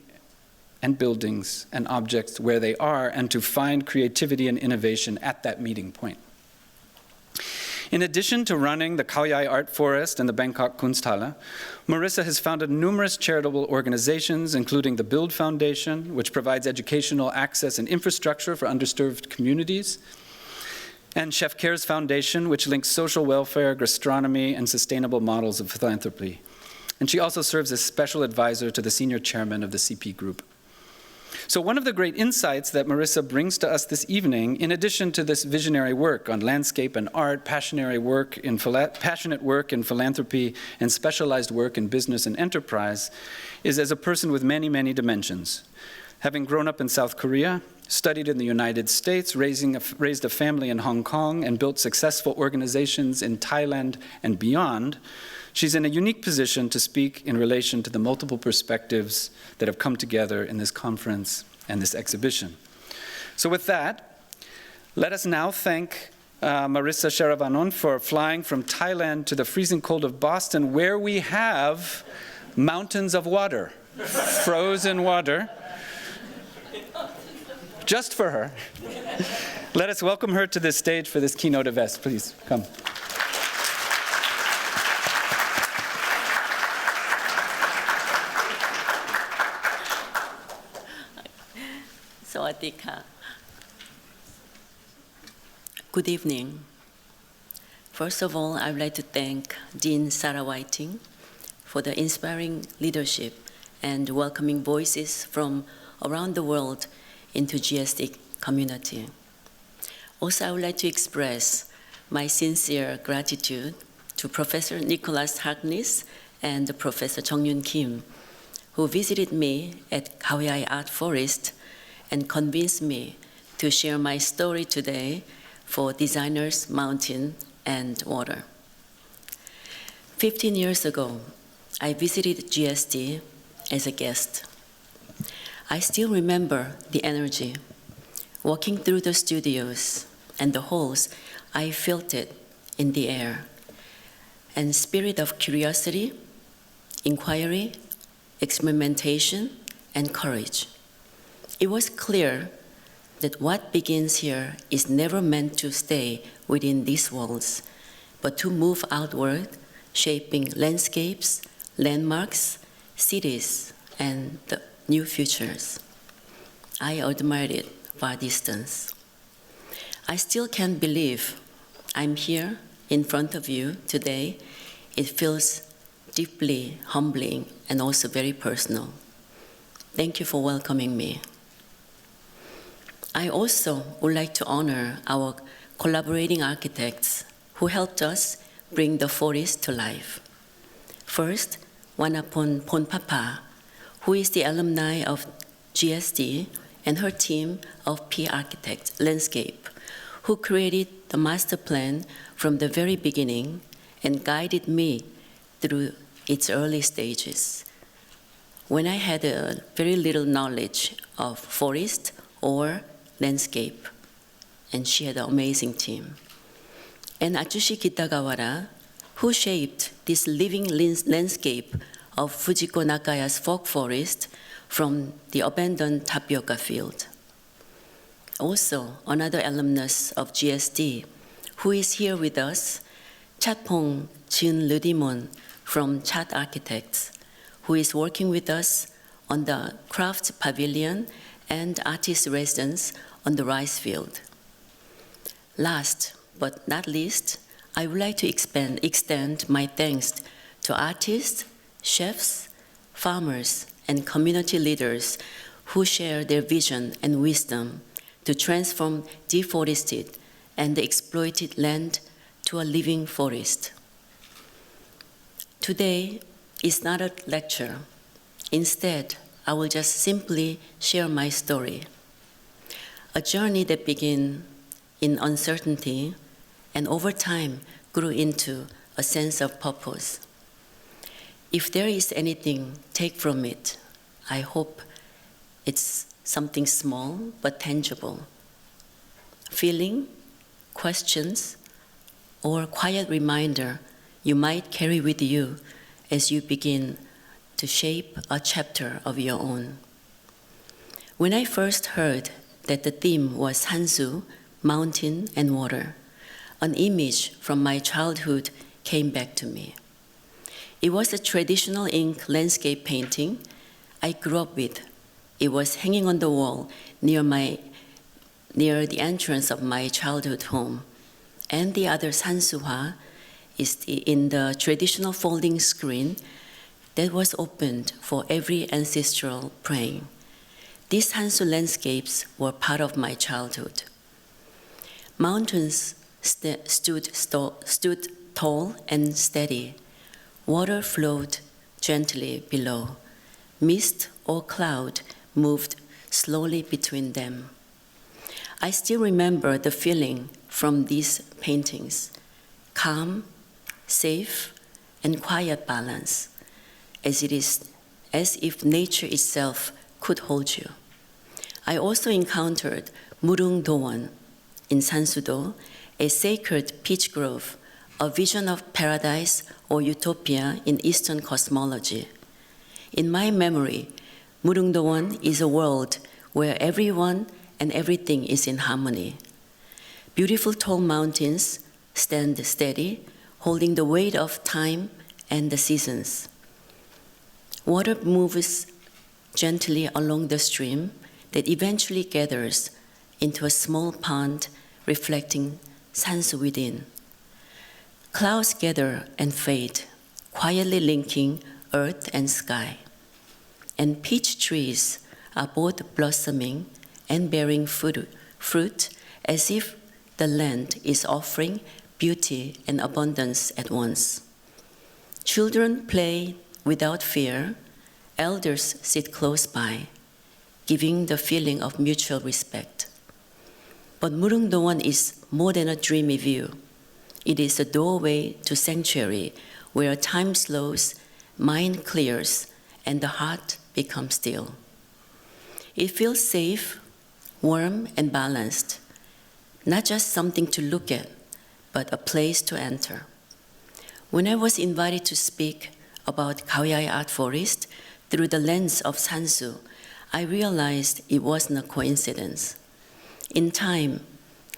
and buildings and objects where they are, and to find creativity and innovation at that meeting point. In addition to running the Khao Yai Art Forest and the Bangkok Kunsthalle, Marisa has founded numerous charitable organizations, including the Build Foundation, which provides educational access and infrastructure for underserved communities, and Chef Care's Foundation, which links social welfare, gastronomy, and sustainable models of philanthropy. And she also serves as special advisor to the senior chairman of the CP Group. So one of the great insights that Marisa brings to us this evening, in addition to this visionary work on landscape and art, passionate work in philanthropy, and specialized work in business and enterprise, is as a person with many, many dimensions. Having grown up in South Korea, studied in the United States, raised a family in Hong Kong, and built successful organizations in Thailand and beyond, she's in a unique position to speak in relation to the multiple perspectives that have come together in this conference and this exhibition. So with that, let us now thank Marisa Chearavanont for flying from Thailand to the freezing cold of Boston, where we have mountains of water, frozen water, just for her. Let us welcome her to this stage for this keynote address. Please come. Sawadika. Good evening. First of all, I would like to thank Dean Sarah Whiting for the inspiring leadership and welcoming voices from around the world into GSD community. Also, I would like to express my sincere gratitude to Professor Nicholas Harkness and Professor Jungyoon Kim, who visited me at Khao Yai Art Forest and convinced me to share my story today for Designers, Mountain, and Water. 15 years ago, I visited GSD as a guest. I still remember the energy. Walking through the studios and the halls, I felt it in the air. And spirit of curiosity, inquiry, experimentation, and courage. It was clear that what begins here is never meant to stay within these walls, but to move outward, shaping landscapes, landmarks, cities, and the new futures. I admired it far distance. I still can't believe I'm here in front of you today. It feels deeply humbling and also very personal. Thank you for welcoming me. I also would like to honor our collaborating architects who helped us bring the forest to life. First, Wanapon Ponpapa, who is the alumni of GSD, and her team of P Architects Landscape, who created the master plan from the very beginning and guided me through its early stages. When I had very little knowledge of forest or landscape, and she had an amazing team. And Atsushi Kitagawara, who shaped this living landscape of Fujiko Nakaya's folk forest from the abandoned tapioca field. Also, another alumnus of GSD, who is here with us, Chatpong Jin Ludimon from Chat Architects, who is working with us on the craft pavilion and artist residence on the rice field. Last but not least, I would like to extend my thanks to artists, chefs, farmers, and community leaders who share their vision and wisdom to transform deforested and exploited land to a living forest. Today is not a lecture. Instead, I will just simply share my story. A journey that began in uncertainty and over time grew into a sense of purpose. If there is anything take from it, I hope it's something small but tangible. Feeling, questions, or quiet reminder you might carry with you as you begin to shape a chapter of your own. When I first heard that the theme was sansu, mountain and water, an image from my childhood came back to me. It was a traditional ink landscape painting I grew up with. It was hanging on the wall near the entrance of my childhood home. And the other sansuha is in the traditional folding screen that was opened for every ancestral praying. These sansu landscapes were part of my childhood. Mountains stood tall and steady. Water flowed gently below. Mist or cloud moved slowly between them. I still remember the feeling from these paintings: calm, safe, and quiet balance, as if nature itself could hold you. I also encountered Murung Dowan in Sansudo, a sacred peach grove, a vision of paradise or utopia in Eastern cosmology. In my memory, Murung Dowan is a world where everyone and everything is in harmony. Beautiful tall mountains stand steady, holding the weight of time and the seasons. Water moves gently along the stream that eventually gathers into a small pond reflecting sansu within. Clouds gather and fade, quietly linking earth and sky. And peach trees are both blossoming and bearing fruit as if the land is offering beauty and abundance at once. Children play without fear. Elders sit close by, giving the feeling of mutual respect. But Murung Dowan is more than a dreamy view. It is a doorway to sanctuary where time slows, mind clears, and the heart becomes still. It feels safe, warm, and balanced, not just something to look at, but a place to enter. When I was invited to speak about Kaoyai Art Forest through the lens of sansu, I realized it wasn't a coincidence. In time,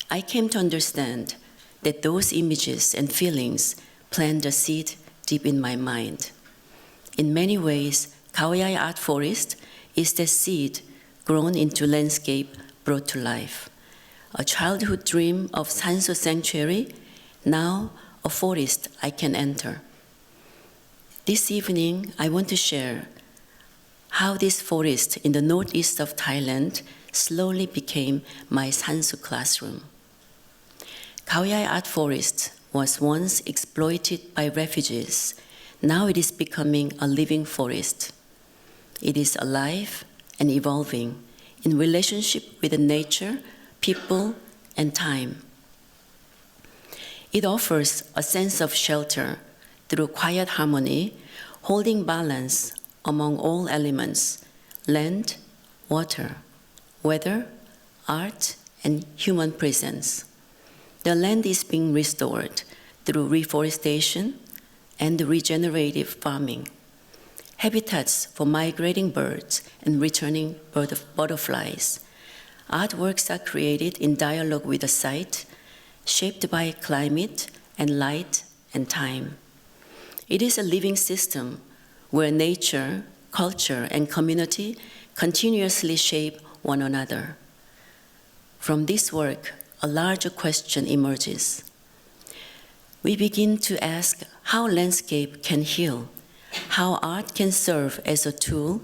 I came to understand that those images and feelings plant a seed deep in my mind. In many ways, Kaoyai Art Forest is the seed grown into landscape brought to life. A childhood dream of sansu sanctuary, now a forest I can enter. This evening, I want to share how this forest in the northeast of Thailand slowly became my sansu classroom. Kaoyai Art Forest was once exploited by refugees. Now it is becoming a living forest. It is alive and evolving in relationship with the nature, people, and time. It offers a sense of shelter through quiet harmony, holding balance among all elements: land, water, weather, art, and human presence. The land is being restored through reforestation and regenerative farming, habitats for migrating birds and returning butterflies. Artworks are created in dialogue with the site, shaped by climate and light and time. It is a living system where nature, culture, and community continuously shape one another. From this work, a larger question emerges. We begin to ask how landscape can heal, how art can serve as a tool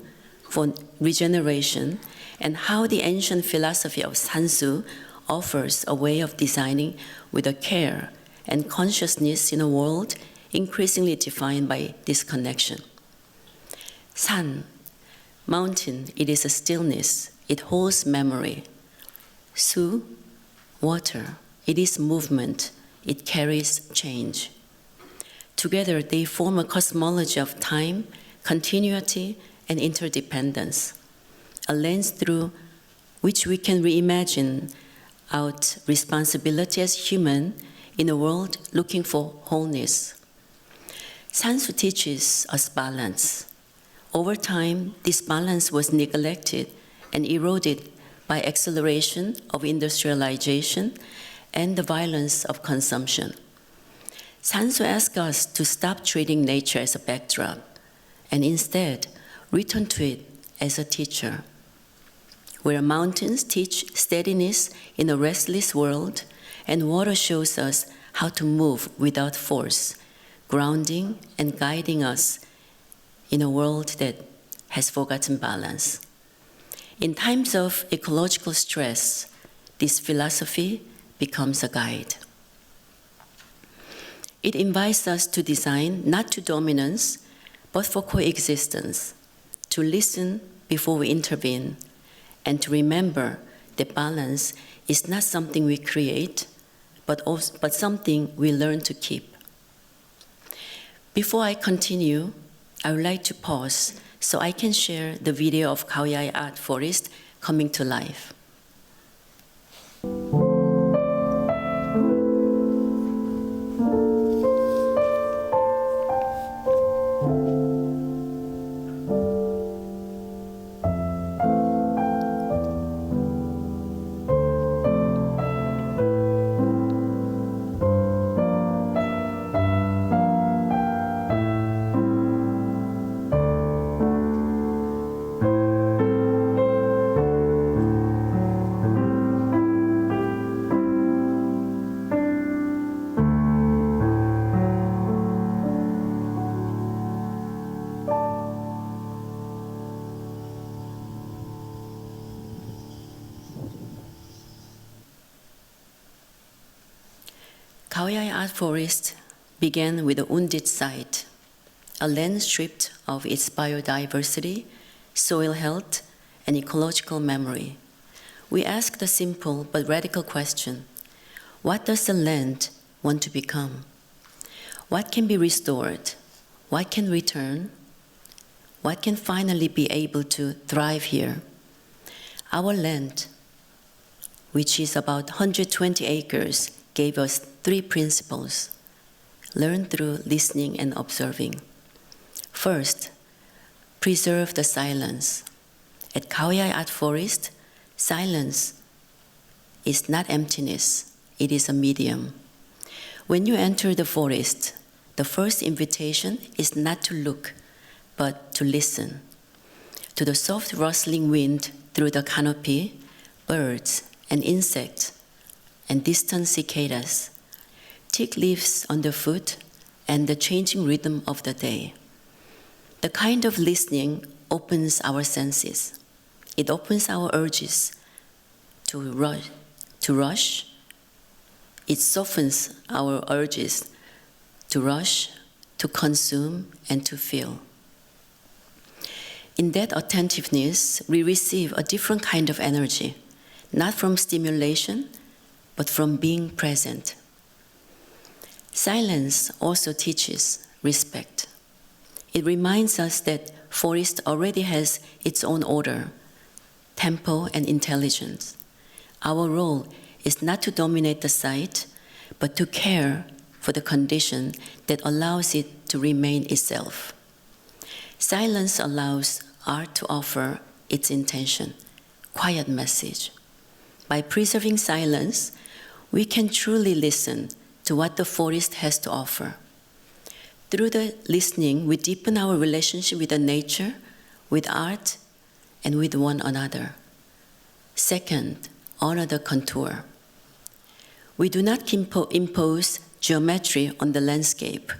for regeneration, and how the ancient philosophy of sansu offers a way of designing with a care and consciousness in a world increasingly defined by disconnection. San, mountain, it is a stillness, it holds memory. Su, water, it is movement, it carries change. Together, they form a cosmology of time, continuity, and interdependence, a lens through which we can reimagine out responsibility as human in a world looking for wholeness. Sansu teaches us balance. Over time, this balance was neglected and eroded by acceleration of industrialization and the violence of consumption. Sansu asks us to stop treating nature as a backdrop and instead return to it as a teacher. Where mountains teach steadiness in a restless world, and water shows us how to move without force, grounding and guiding us in a world that has forgotten balance. In times of ecological stress, this philosophy becomes a guide. It invites us to design not to dominance, but for coexistence, to listen before we intervene, and to remember that balance is not something we create, but something we learn to keep. Before I continue, I would like to pause so I can share the video of Khao Yai Art Forest coming to life. Khao Yai Art Forest began with a wounded site, a land stripped of its biodiversity, soil health, and ecological memory. We asked a simple but radical question: what does the land want to become? What can be restored? What can return? What can finally be able to thrive here? Our land, which is about 120 acres, gave us 3 principles, learned through listening and observing. First, preserve the silence. At Khao Yai Art Forest, silence is not emptiness, it is a medium. When you enter the forest, the first invitation is not to look, but to listen. To the soft rustling wind through the canopy, birds and insects, and distant cicadas, thick leaves underfoot, and the changing rhythm of the day. The kind of listening opens our senses. It opens our urges to rush. It softens our urges to rush, to consume, and to feel. In that attentiveness, we receive a different kind of energy, not from stimulation, but from being present. Silence also teaches respect. It reminds us that forest already has its own order, tempo, and intelligence. Our role is not to dominate the site, but to care for the condition that allows it to remain itself. Silence allows art to offer its intention, quiet message. By preserving silence, we can truly listen to what the forest has to offer. Through the listening, we deepen our relationship with the nature, with art, and with one another. Second, honor the contour. We do not impose geometry on the landscape.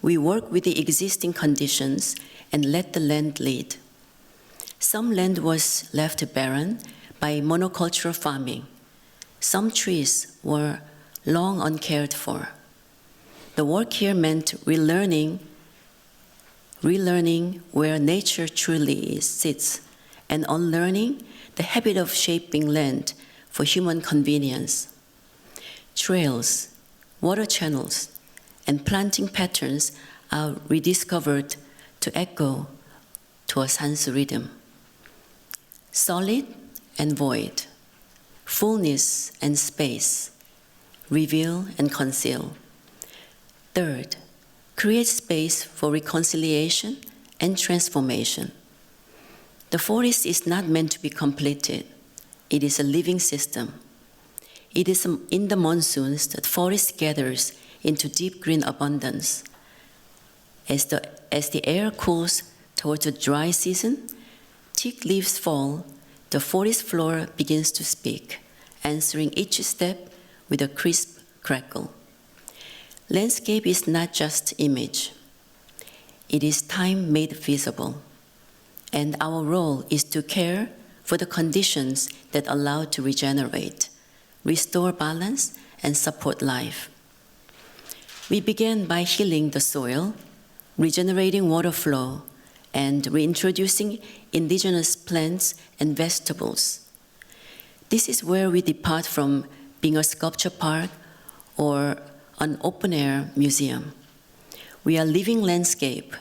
We work with the existing conditions and let the land lead. Some land was left barren by monocultural farming. Some trees were long uncared for. The work here meant relearning where nature truly sits, and unlearning the habit of shaping land for human convenience. Trails, water channels, and planting patterns are rediscovered to echo to a sansu rhythm. Solid and void, fullness and space, reveal and conceal. Third, create space for reconciliation and transformation. The forest is not meant to be completed. It is a living system. It is in the monsoons that forest gathers into deep green abundance. As the air cools towards the dry season, thick leaves fall, the forest floor begins to speak, answering each step with a crisp crackle. Landscape is not just image. It is time made visible. And our role is to care for the conditions that allow to regenerate, restore balance, and support life. We began by healing the soil, regenerating water flow, and reintroducing indigenous plants and vegetables. This is where we depart from being a sculpture park or an open-air museum. We are living landscape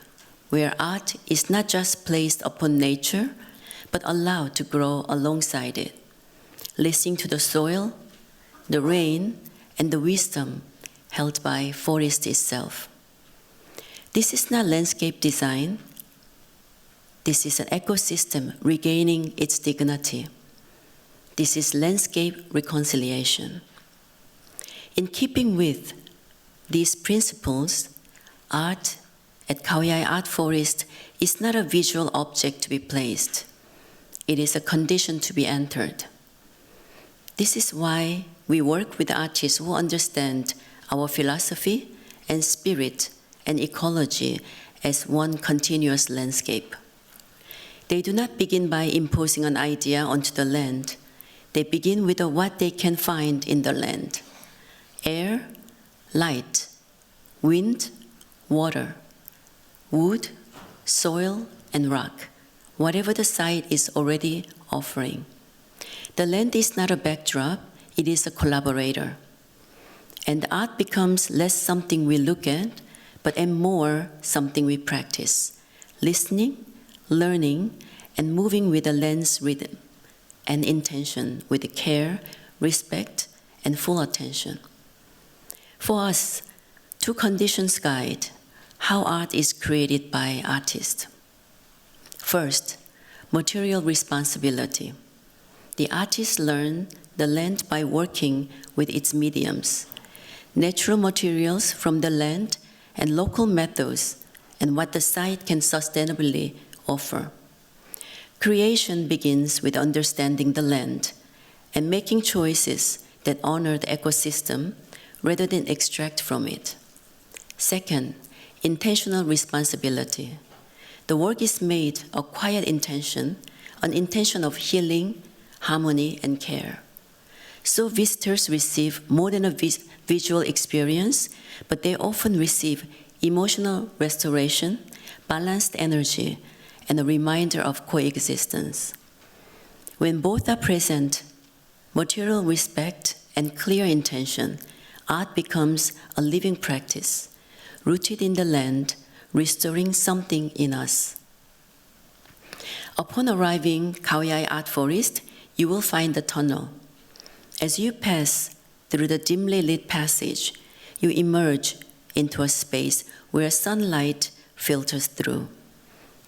where art is not just placed upon nature, but allowed to grow alongside it, listening to the soil, the rain, and the wisdom held by forest itself. This is not landscape design. This is an ecosystem regaining its dignity. This is landscape reconciliation. In keeping with these principles, art at Khao Yai Art Forest is not a visual object to be placed. It is a condition to be entered. This is why we work with artists who understand our philosophy and spirit and ecology as one continuous landscape. They do not begin by imposing an idea onto the land. They begin with what they can find in the land: air, light, wind, water, wood, soil, and rock, whatever the site is already offering. The land is not a backdrop, it is a collaborator. And art becomes less something we look at, but more something we practice, listening, learning, and moving with the land's rhythm and intention, with care, respect, and full attention. For us, two conditions guide how art is created by artists. First, material responsibility. The artists learn the land by working with its mediums, natural materials from the land and local methods, and what the site can sustainably offer. Creation begins with understanding the land and making choices that honor the ecosystem rather than extract from it. Second, intentional responsibility. The work is made a quiet intention, an intention of healing, harmony, and care. So visitors receive more than a visual experience, but they often receive emotional restoration, balanced energy, and a reminder of coexistence. When both are present, material respect and clear intention, art becomes a living practice, rooted in the land, restoring something in us. Upon arriving Khao Yai Art Forest, you will find the tunnel. As you pass through the dimly lit passage, you emerge into a space where sunlight filters through.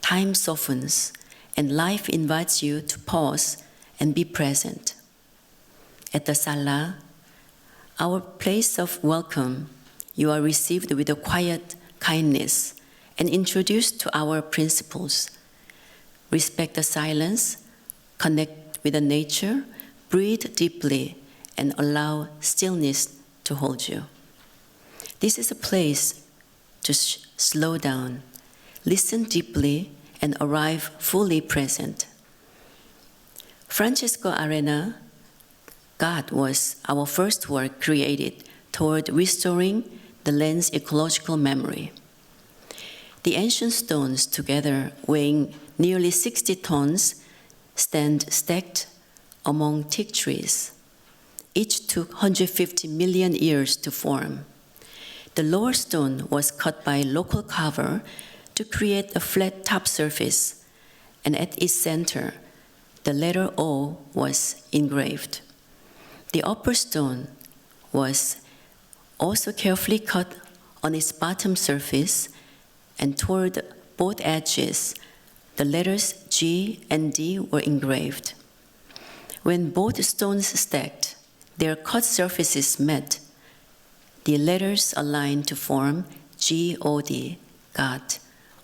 Time softens, and life invites you to pause and be present. At the Sala, our place of welcome, you are received with a quiet kindness and introduced to our principles. respect the silence, connect with the nature, breathe deeply, and allow stillness to hold you. This is a place to slow down, listen deeply, and arrive fully present. Francesco Arena, God was our first work created toward restoring the land's ecological memory. The ancient stones, together weighing nearly 60 tons, stand stacked among teak trees. Each took 150 million years to form. The lower stone was cut by local carver to create a flat top surface, and at its center, the letter O was engraved. The upper stone was also carefully cut on its bottom surface, and toward both edges, the letters G and D were engraved. When both stones stacked, their cut surfaces met. The letters aligned to form G-O-D, God,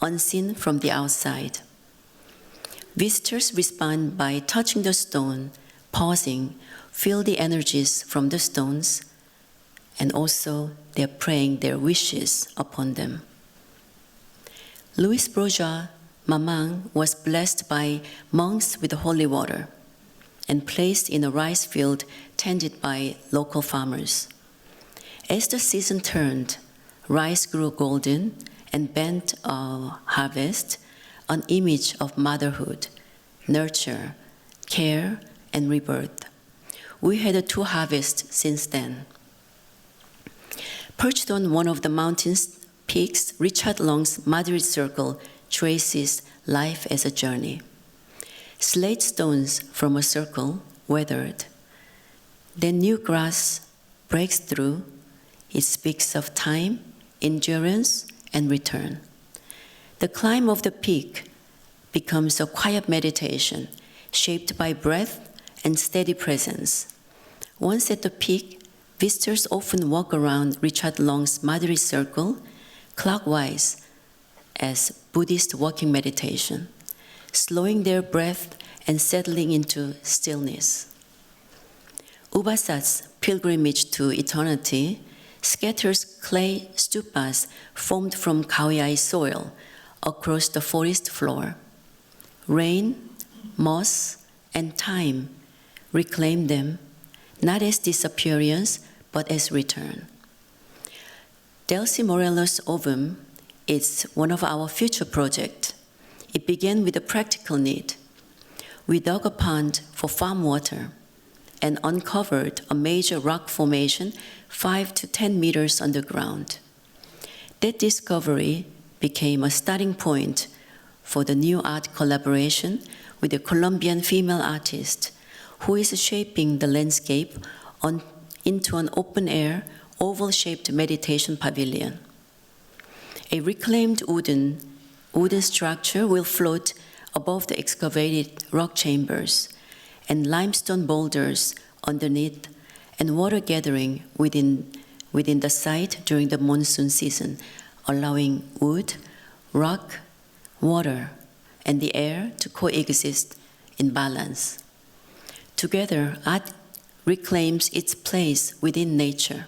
unseen from the outside. Visitors respond by touching the stone, pausing, feel the energies from the stones, and also they're praying their wishes upon them. Louis Bourgeois Mamang was blessed by monks with holy water and placed in a rice field tended by local farmers. As the season turned, rice grew golden and bent a harvest, an image of motherhood, nurture, care, and rebirth. We had 2 harvests since then. Perched on one of the mountain's peaks, Richard Long's Madrid Circle traces life as a journey. Slate stones from a circle weathered. Then new grass breaks through. It speaks of time, endurance, and return. The climb of the peak becomes a quiet meditation shaped by breath and steady presence. Once at the peak, visitors often walk around Richard Long's Madrid Circle clockwise as Buddhist walking meditation, slowing their breath and settling into stillness. Ubasat's pilgrimage to eternity scatters clay stupas formed from Khao-Yai soil across the forest floor. Rain, moss, and time reclaim them, not as disappearance, but as return. Delcy Morelos Ovum is one of our future projects. It began with a practical need. We dug a pond for farm water and uncovered a major rock formation 5 to 10 meters underground. That discovery became a starting point for the new art collaboration with a Colombian female artist who is shaping the landscape into an open-air, oval-shaped meditation pavilion. A reclaimed wooden structure will float above the excavated rock chambers, and limestone boulders underneath, and water gathering within the site during the monsoon season, allowing wood, rock, water, and the air to coexist in balance. Together, art reclaims its place within nature.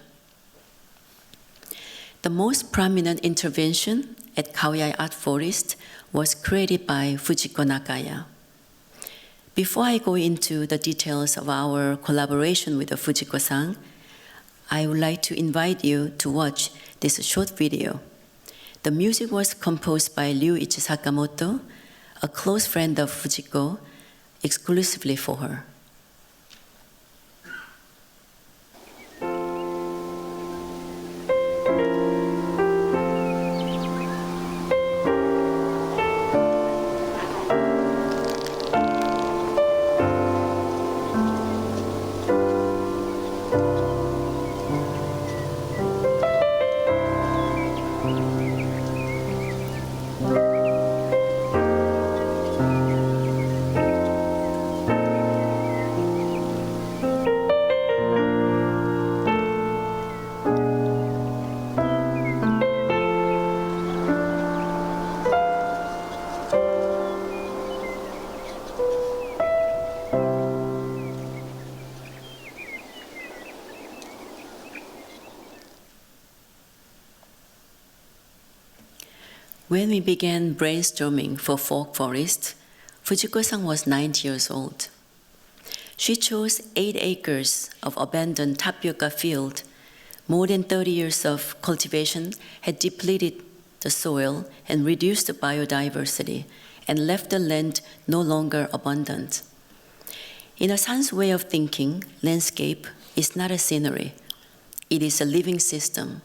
The most prominent intervention at Khao-Yai Art Forest was created by Fujiko Nakaya. Before I go into the details of our collaboration with Fujiko-san, I would like to invite you to watch this short video. The music was composed by Ryuichi Sakamoto, a close friend of Fujiko, exclusively for her. When we began brainstorming for folk forest, Fujiko-san was 90 years old. She chose 8 acres of abandoned tapioca field. More than 30 years of cultivation had depleted the soil and reduced the biodiversity and left the land no longer abundant. In a sansu way of thinking, landscape is not a scenery. It is a living system.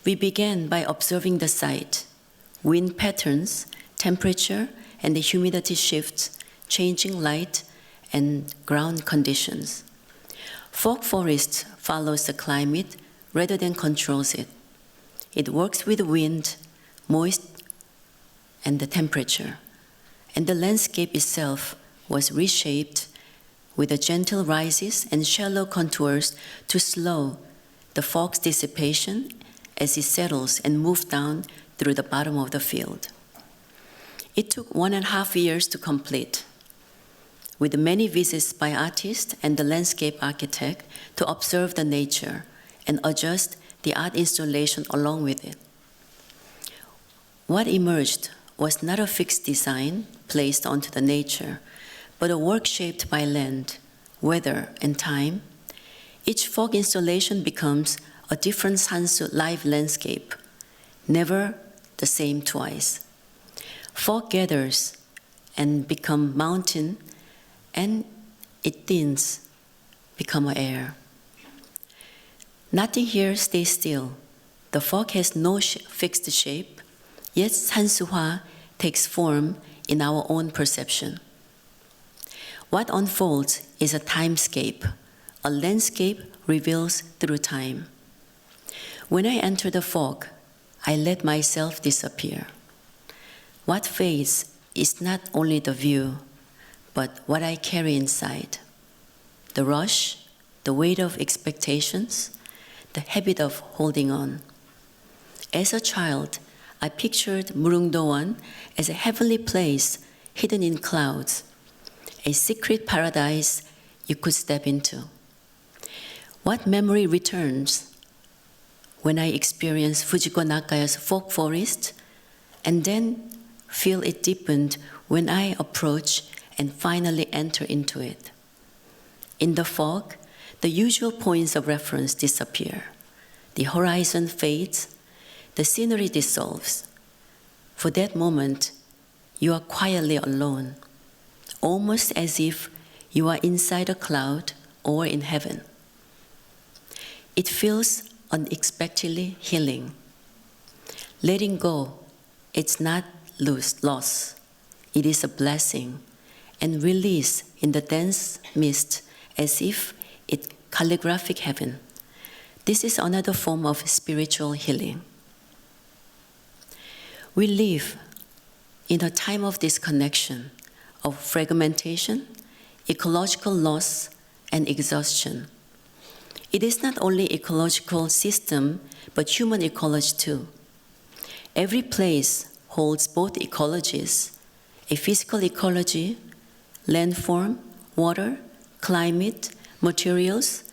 We began by observing the site, wind patterns, temperature, and the humidity shifts, changing light and ground conditions. Folk forest follows the climate rather than controls it. It works with wind, moist, and the temperature. And the landscape itself was reshaped with the gentle rises and shallow contours to slow the fog's dissipation as it settles and moves down through the bottom of the field. It took 1.5 years to complete, with many visits by artists and the landscape architect to observe the nature and adjust the art installation along with it. What emerged was not a fixed design placed onto the nature, but a work shaped by land, weather, and time. Each folk installation becomes a different sansu live landscape, never the same twice. Folk gathers and become mountain, and it thins, become air. Nothing here stays still. The folk has no fixed shape, yet sansuhwa takes form in our own perception. What unfolds is a timescape. A landscape reveals through time. When I enter the fog, I let myself disappear. What fades is not only the view, but what I carry inside. The rush, the weight of expectations, the habit of holding on. As a child, I pictured Murungdowan as a heavenly place hidden in clouds, a secret paradise you could step into. What memory returns when I experience Fujiko Nakaya's folk forest and then feel it deepened when I approach and finally enter into it. In the fog, the usual points of reference disappear. The horizon fades, the scenery dissolves. For that moment, you are quietly alone, almost as if you are inside a cloud or in heaven. It feels unexpectedly healing. Letting go, it's not loss. It is a blessing, and release in the dense mist as if it's calligraphic heaven. This is another form of spiritual healing. We live in a time of disconnection, of fragmentation, ecological loss, and exhaustion. It is not only ecological system, but human ecology too. Every place holds both ecologies, a physical ecology, landform, water, climate, materials,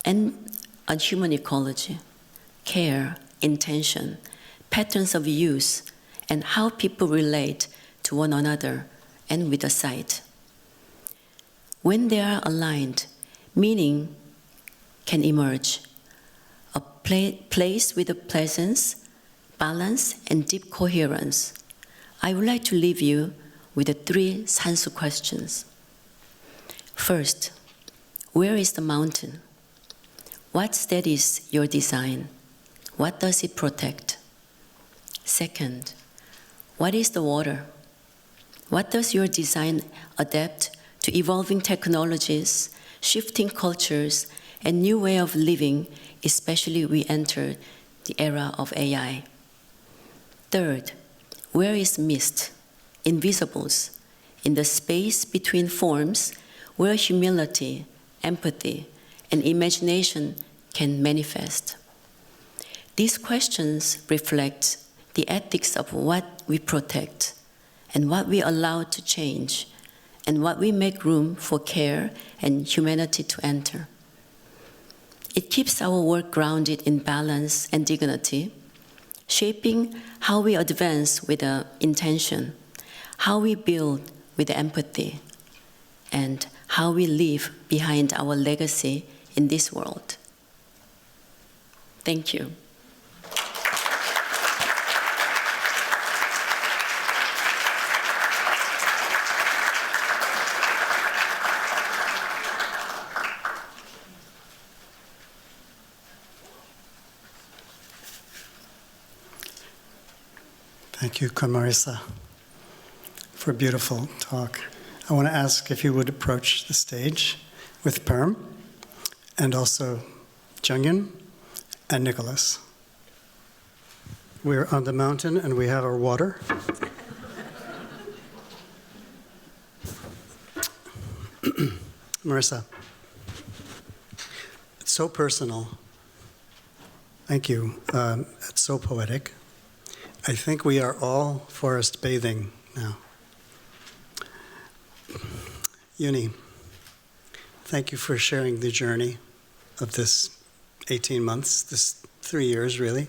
and a human ecology, care, intention, patterns of use, and how people relate to one another and with the site. When they are aligned, meaning can emerge, a place with a presence, balance, and deep coherence. I would like to leave you with the 3 sansu questions. First, where is the mountain? What steadies your design? What does it protect? Second, what is the water? What does your design adapt to evolving technologies, shifting cultures, and new way of living, especially we enter the era of AI? Third, where is mist, invisibles, in the space between forms where humility, empathy, and imagination can manifest? These questions reflect the ethics of what we protect and what we allow to change and what we make room for care and humanity to enter. It keeps our work grounded in balance and dignity, shaping how we advance with intention, how we build with empathy, and how we leave behind our legacy in this world. Thank you. Thank you, Marisa, for a beautiful talk. I want to ask if you would approach the stage with Perm, and also Jungyoon and Nicholas. We're on the mountain and we have our water. Marisa, it's so personal. Thank you. It's so poetic. I think we are all forest bathing now. Uni, thank you for sharing the journey of this 18 months, this 3 years really,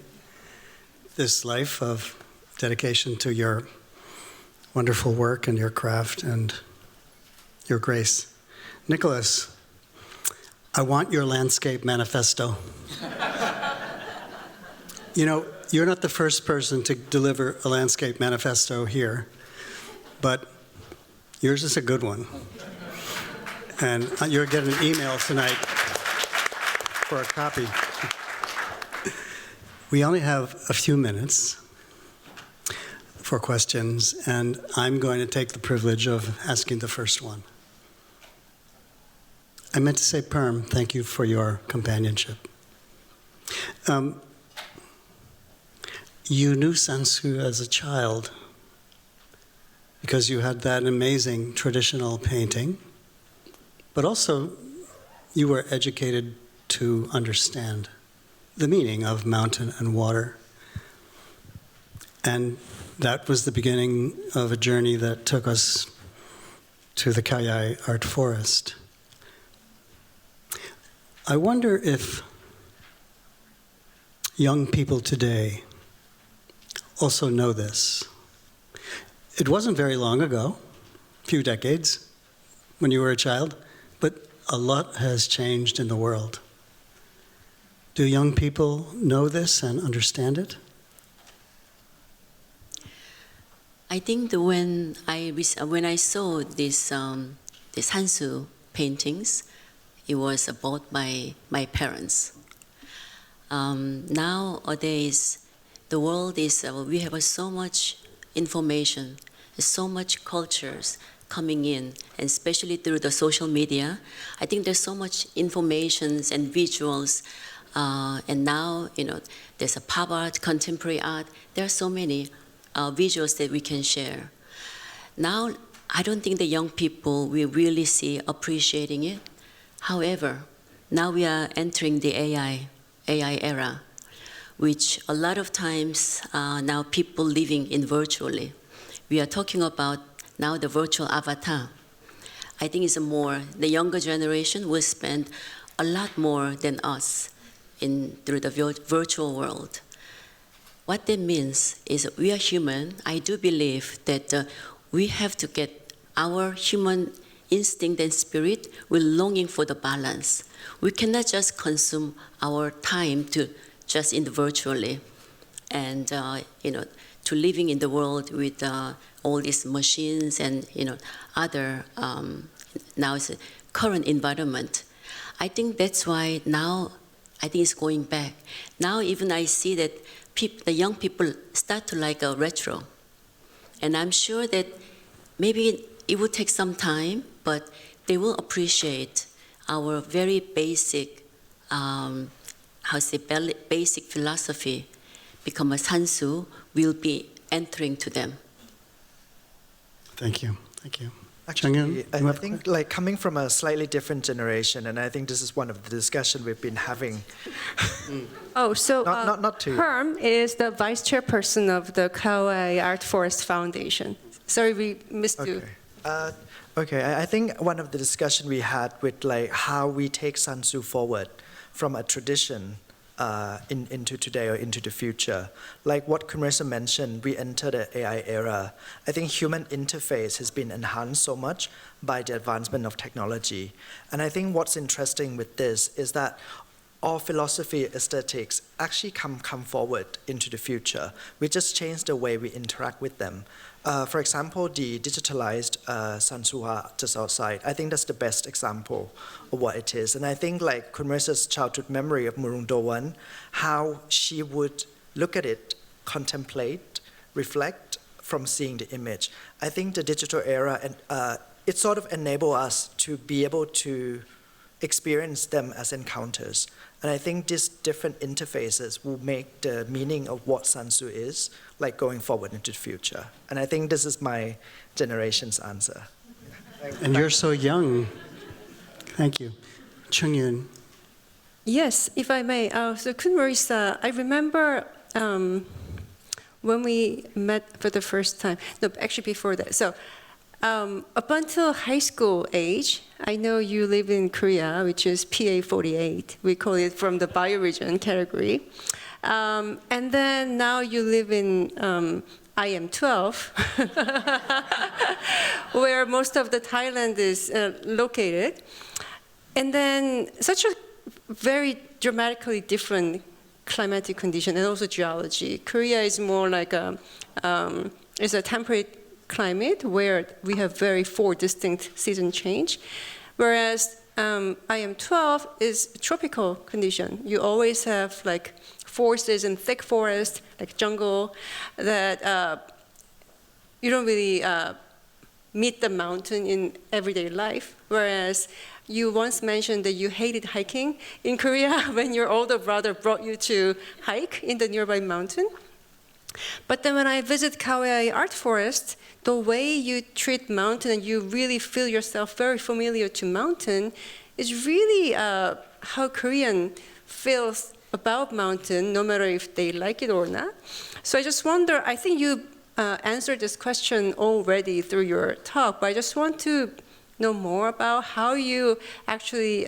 this life of dedication to your wonderful work and your craft and your grace. Nicholas, I want your landscape manifesto. You know, you're not the first person to deliver a landscape manifesto here, but yours is a good one. And you're getting an email tonight for a copy. We only have a few minutes for questions, and I'm going to take the privilege of asking the first one. I meant to say, Perm, thank you for your companionship. You knew sansu as a child because you had that amazing traditional painting, but also you were educated to understand the meaning of mountain and water. And that was the beginning of a journey that took us to the Kayai Art Forest. I wonder if young people today also know this. It wasn't very long ago, a few decades, when you were a child, but a lot has changed in the world. Do young people know this and understand it? I think that when I saw this the sansu paintings, it was bought by my parents. Nowadays, the world is, we have so much information, so much cultures coming in, and especially through the social media. I think there's so much information and visuals, and now, there's a pop art, contemporary art. There are so many visuals that we can share. Now, I don't think the young people will really see appreciating it. However, now we are entering the AI era, which a lot of times now people living in virtually. We are talking about now the virtual avatar. I think it's the younger generation will spend a lot more than us through the virtual world. What that means is we are human. I do believe that we have to get our human instinct and spirit, we're longing for the balance. We cannot just consume our time to just in the virtually, and to living in the world with all these machines and other now it's a current environment. I think that's why now I think it's going back. Now even I see that the young people start to like a retro, and I'm sure that maybe it will take some time, but they will appreciate our very basic, basic philosophy, become a sansu, will be entering to them. Thank you. Thank you. Actually, I think like coming from a slightly different generation, and I think this is one of the discussion we've been having. Oh, so not to Herm is the vice chairperson of the Kauai Art Forest Foundation. Sorry, we missed you. Okay, I think one of the discussion we had with like how we take sansu forward from a tradition into today or into the future. Like what Marisa mentioned, we enter the AI era. I think human interface has been enhanced so much by the advancement of technology. And I think what's interesting with this is that all philosophy, aesthetics actually come forward into the future. We just change the way we interact with them. For example, the digitalized sansu just outside, I think that's the best example of what it is. And I think like Marisa's childhood memory of Murungdowan, how she would look at it, contemplate, reflect from seeing the image. I think the digital era, it sort of enables us to be able to experience them as encounters. And I think these different interfaces will make the meaning of what sansu is, like going forward into the future. And I think this is my generation's answer. And you're so young. Thank you. Jungyoon. Yes, if I may. So Kun Marisa, I remember when we met for the first time. No, actually before that. So up until high school age, I know you live in Korea, which is PA 48. We call it from the bioregion category. And then now you live in IM 12, where most of the Thailand is located. And then such a very dramatically different climatic condition and also geology. Korea is more like it's a temperate climate where we have four distinct season change, whereas IM 12 is tropical condition. You always have like forests and thick forest, like jungle, that you don't really meet the mountain in everyday life. Whereas you once mentioned that you hated hiking in Korea when your older brother brought you to hike in the nearby mountain. But then when I visit Kauai Art Forest, the way you treat mountain and you really feel yourself very familiar to mountain is really how Korean feels about mountain, no matter if they like it or not. So I just wonder, I think you answered this question already through your talk, but I just want to know more about how you actually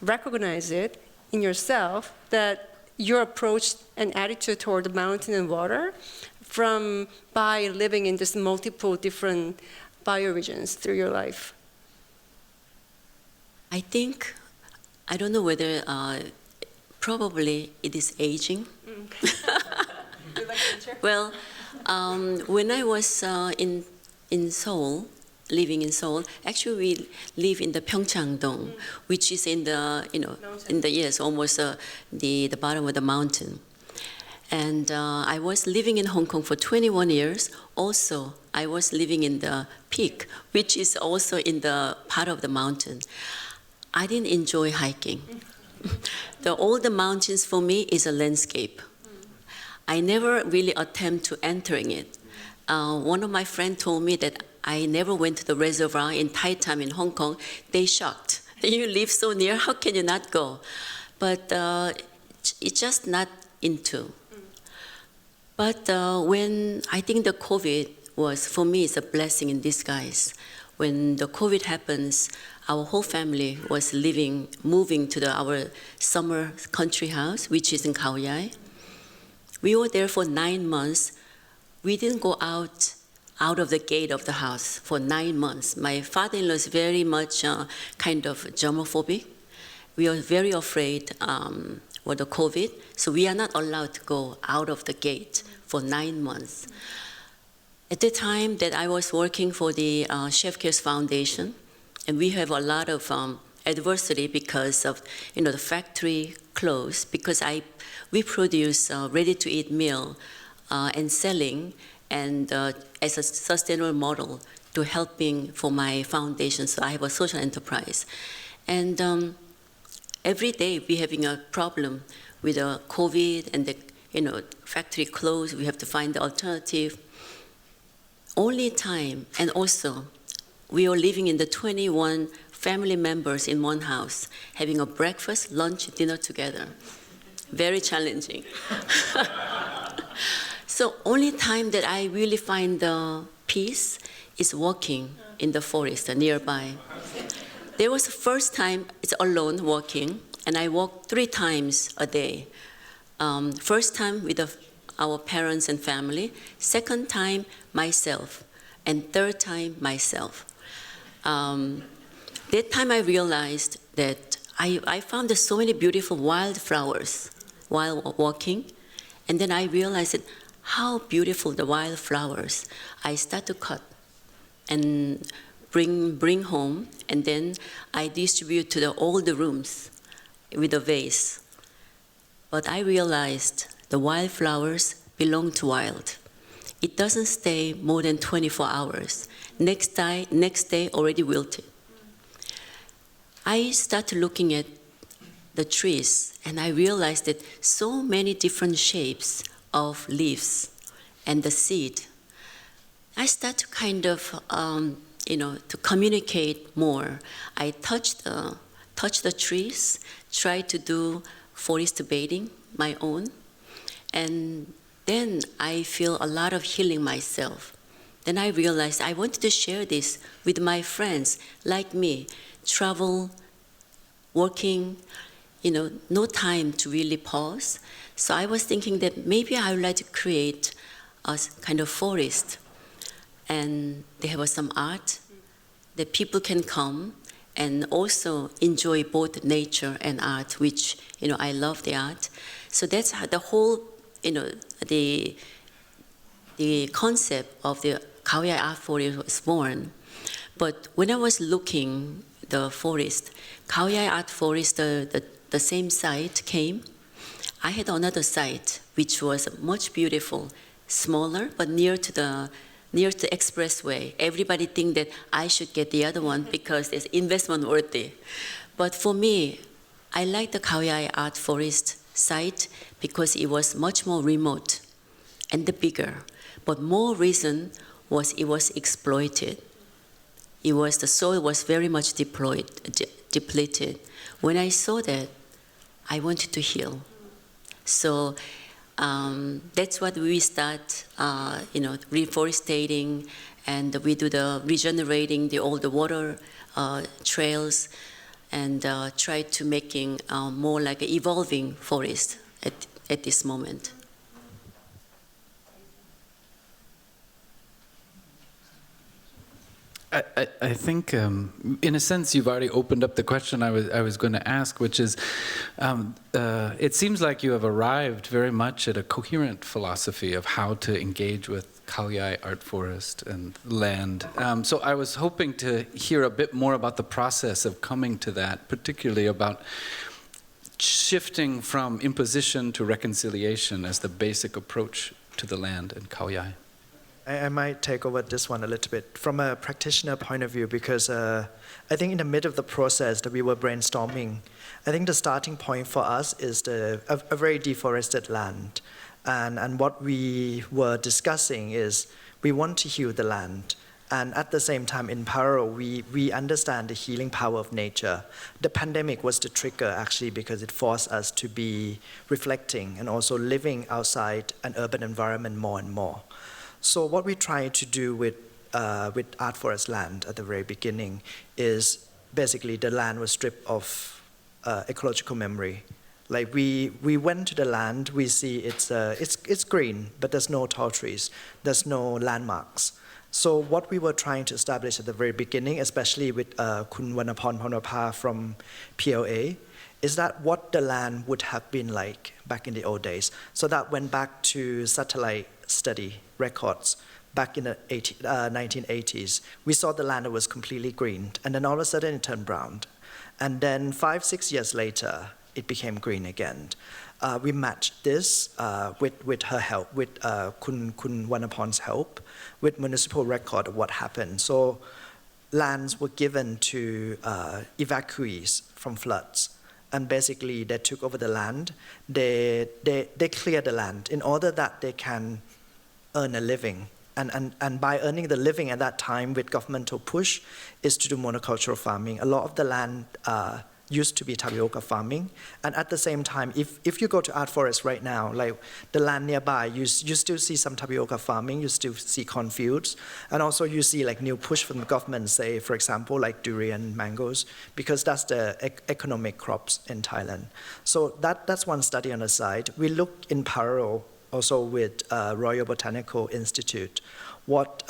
recognize it in yourself, that your approach and attitude toward the mountain and water by living in this multiple different bioregions through your life. I think, I don't know whether, probably it is aging. Well, when I was in Seoul, living in Seoul, actually we live in the Pyeongchang-dong, which is in the, almost the bottom of the mountain. And I was living in Hong Kong for 21 years. Also, I was living in the peak, which is also in the part of the mountain. I didn't enjoy hiking. All the mountains for me is a landscape. I never really attempt to entering it. One of my friends told me that I never went to the reservoir in Thai time in Hong Kong. They shocked. You live so near, how can you not go? But it's just not into. But when I think the COVID was, for me, it's a blessing in disguise. When the COVID happens, our whole family was moving to our summer country house, which is in Khao Yai. We were there for 9 months. We didn't go out of the gate of the house for 9 months. My father-in-law is very much kind of germophobic. We are very afraid with the COVID, so we are not allowed to go out of the gate for 9 months. At the time that I was working for the Chef Cares Foundation, and we have a lot of adversity because of the factory closed, because we produce ready-to-eat meal and selling, and as a sustainable model to helping for my foundation. So I have a social enterprise. And every day we're having a problem with the COVID and the factory closed. We have to find the alternative. Only time, and also we are living in the 21 family members in one house, having a breakfast, lunch, dinner together. Very challenging. So only time that I really find the peace is walking in the forest nearby. There was the first time it's alone walking, and I walk 3 times a day. First time with our parents and family, second time myself, and third time myself. That time I realized that I found there's so many beautiful wildflowers while walking, and then I realized that how beautiful the wildflowers. I start to cut and bring home, and then I distribute to all the rooms with a vase. But I realized the wildflowers belong to wild. It doesn't stay more than 24 hours. Next day already wilted. I started looking at the trees, and I realized that so many different shapes of leaves and the seed. I started to kind of, to communicate more. I touched the trees, tried to do forest bathing, my own, and then I feel a lot of healing myself. Then I realized I wanted to share this with my friends like me, travel, working, no time to really pause. So I was thinking that maybe I would like to create a kind of forest, and they have some art that people can come and also enjoy both nature and art, which, I love the art. So that's how the whole, the concept of the Khao Yai Art Forest was born. But when I was looking the forest, Khao Yai Art Forest, the same site came. I had another site which was much beautiful, smaller, but near to the expressway. Everybody think that I should get the other one because it's investment worthy. But for me, I like the Khao Yai Art Forest site because it was much more remote and bigger. But more reason was it was exploited. The soil was very much depleted. When I saw that, I wanted to heal. So that's what we start, reforestating, and we do the regenerating all the water trails, and try to making more like an evolving forest at this moment. I think, in a sense, you've already opened up the question I was going to ask, which is, it seems like you have arrived very much at a coherent philosophy of how to engage with Khao Yai Art Forest and land. So I was hoping to hear a bit more about the process of coming to that, particularly about shifting from imposition to reconciliation as the basic approach to the land in Khao Yai. I might take over this one a little bit from a practitioner point of view, because I think in the middle of the process that we were brainstorming, I think the starting point for us is a very deforested land. And what we were discussing is we want to heal the land. And at the same time, in parallel, we understand the healing power of nature. The pandemic was the trigger, actually, because it forced us to be reflecting and also living outside an urban environment more and more. So what we try to do with Art Forest land at the very beginning is basically the land was stripped of ecological memory. Like we went to the land, we see it's green, but there's no tall trees, there's no landmarks. So what we were trying to establish at the very beginning, especially with Kun Wannapon Phonwapha from PLA, is that what the land would have been like back in the old days. So that went back to satellite study records back in the 1980s. We saw the land was completely green, and then all of a sudden it turned brown. And then 5-6 years later, it became green again. We matched this with her help, with Kun Wannapon's help, with municipal record of what happened. So lands were given to evacuees from floods. And basically, they took over the land. They cleared the land in order that they can earn a living. And by earning the living at that time with governmental push is to do monocultural farming. A lot of the land used to be tapioca farming. And at the same time, if you go to Art Forest right now, like the land nearby, you still see some tapioca farming, you still see cornfields, and also you see like new push from the government, say, for example, like durian, mangoes, because that's the economic crops in Thailand. So that's one study on the side. We look in parallel also with Royal Botanical Institute, what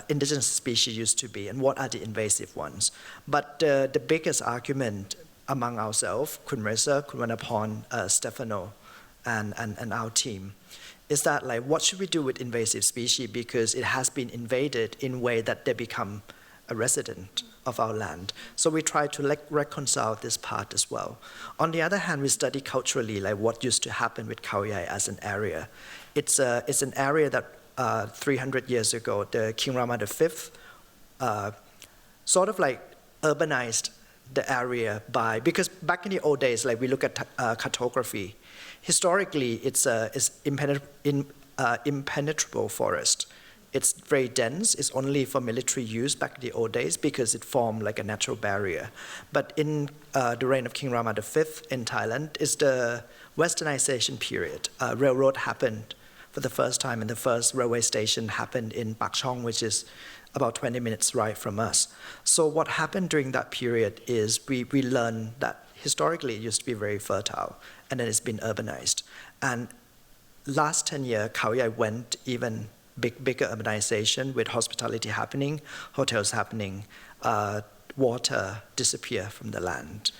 indigenous species used to be and what are the invasive ones. But the biggest argument among ourselves, Kun Marisa, Kun Vanapon, Stefano, and our team, is that like what should we do with invasive species, because it has been invaded in a way that they become a resident of our land. So we try to reconcile this part as well. On the other hand, we study culturally like what used to happen with Khao Yai as an area. It's an area that 300 years ago, the King Rama V sort of like urbanized the area because back in the old days, like we look at cartography, historically it's impenetrable forest. It's very dense, it's only for military use back in the old days because it formed like a natural barrier. But in the reign of King Rama V in Thailand is the westernization period. Railroad happened for the first time, and the first railway station happened in Pak Chong, which is about 20 minutes ride from us. So what happened during that period is we learned that historically it used to be very fertile, and then it's been urbanized. And last 10 years, Khao Yai went even bigger urbanization with hospitality happening, hotels happening, water disappear from the land.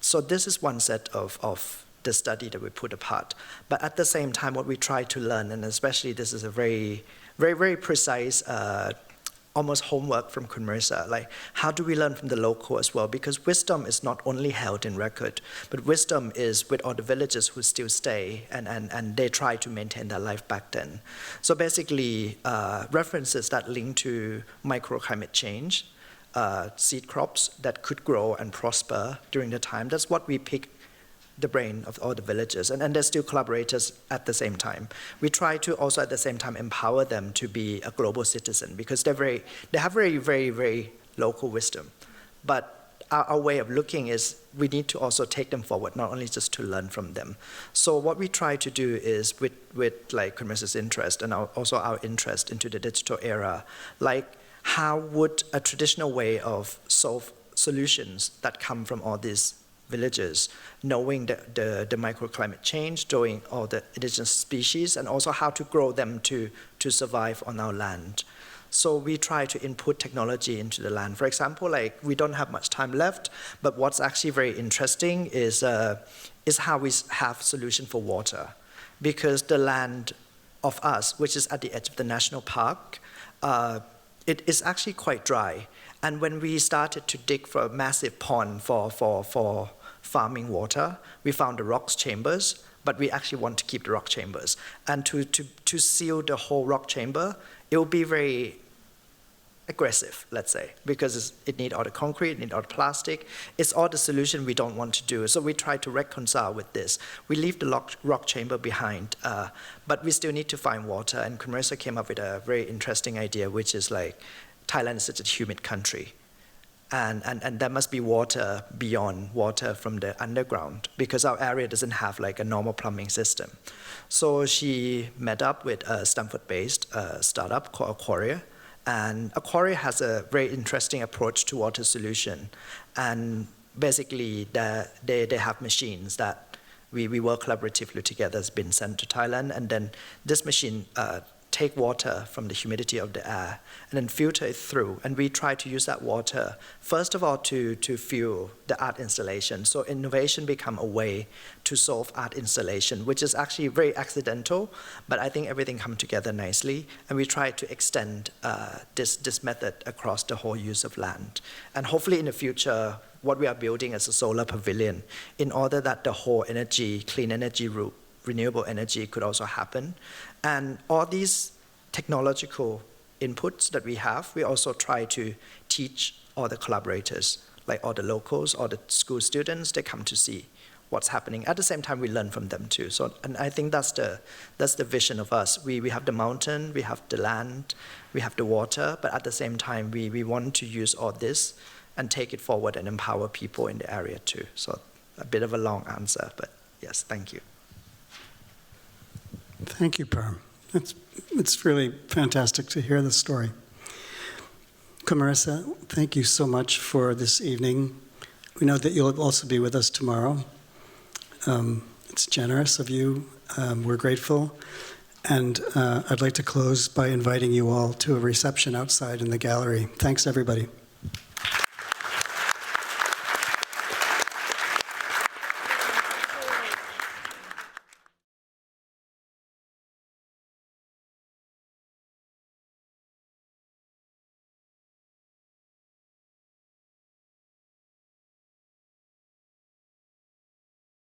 So this is one set of the study that we put apart. But at the same time, what we try to learn, and especially this is a very, very, very precise almost homework from Kun Marisa, like how do we learn from the local as well? Because wisdom is not only held in record, but wisdom is with all the villagers who still stay and they try to maintain their life back then. So basically, references that link to microclimate change, seed crops that could grow and prosper during the time, that's what we pick the brain of all the villagers, and they're still collaborators at the same time. We try to also at the same time empower them to be a global citizen because they have very, very, very local wisdom. But our way of looking is we need to also take them forward, not only just to learn from them. So what we try to do is with like Kun Marisa's interest and also our interest into the digital era, like how would a traditional way of solve solutions that come from all these villages, knowing the microclimate change, knowing all the indigenous species, and also how to grow them to survive on our land. So we try to input technology into the land. For example, like we don't have much time left, but what's actually very interesting is how we have solution for water. Because the land of us, which is at the edge of the national park, it is actually quite dry. And when we started to dig for a massive pond for farming water, we found the rock chambers, but we actually want to keep the rock chambers. And to seal the whole rock chamber, it will be very aggressive, let's say, because it needs all the concrete, it needs all the plastic. It's all the solution we don't want to do. So we try to reconcile with this. We leave the rock chamber behind, but we still need to find water. And Kun Marisa came up with a very interesting idea, which is like, Thailand is such a humid country. And there must be water beyond water from the underground because our area doesn't have like a normal plumbing system. So she met up with a Stanford-based startup called Aquaria. And Aquaria has a very interesting approach to water solution. And basically, they have machines that we work collaboratively together, has been sent to Thailand. And then this machine take water from the humidity of the air and then filter it through. And we try to use that water, first of all, to fuel the art installation. So innovation become a way to solve art installation, which is actually very accidental, but I think everything come together nicely. And we try to extend this method across the whole use of land. And hopefully in the future, what we are building is a solar pavilion in order that the whole energy, clean energy route, renewable energy could also happen. And all these technological inputs that we have, we also try to teach all the collaborators, like all the locals, all the school students, they come to see what's happening. At the same time, we learn from them too. So, and I think that's the vision of us. We have the mountain, we have the land, we have the water, but at the same time, we want to use all this and take it forward and empower people in the area too. So a bit of a long answer, but yes, thank you. Thank you, Param. It's really fantastic to hear the story. Marisa, thank you so much for this evening. We know that you'll also be with us tomorrow. It's generous of you. We're grateful. And I'd like to close by inviting you all to a reception outside in the gallery. Thanks, everybody.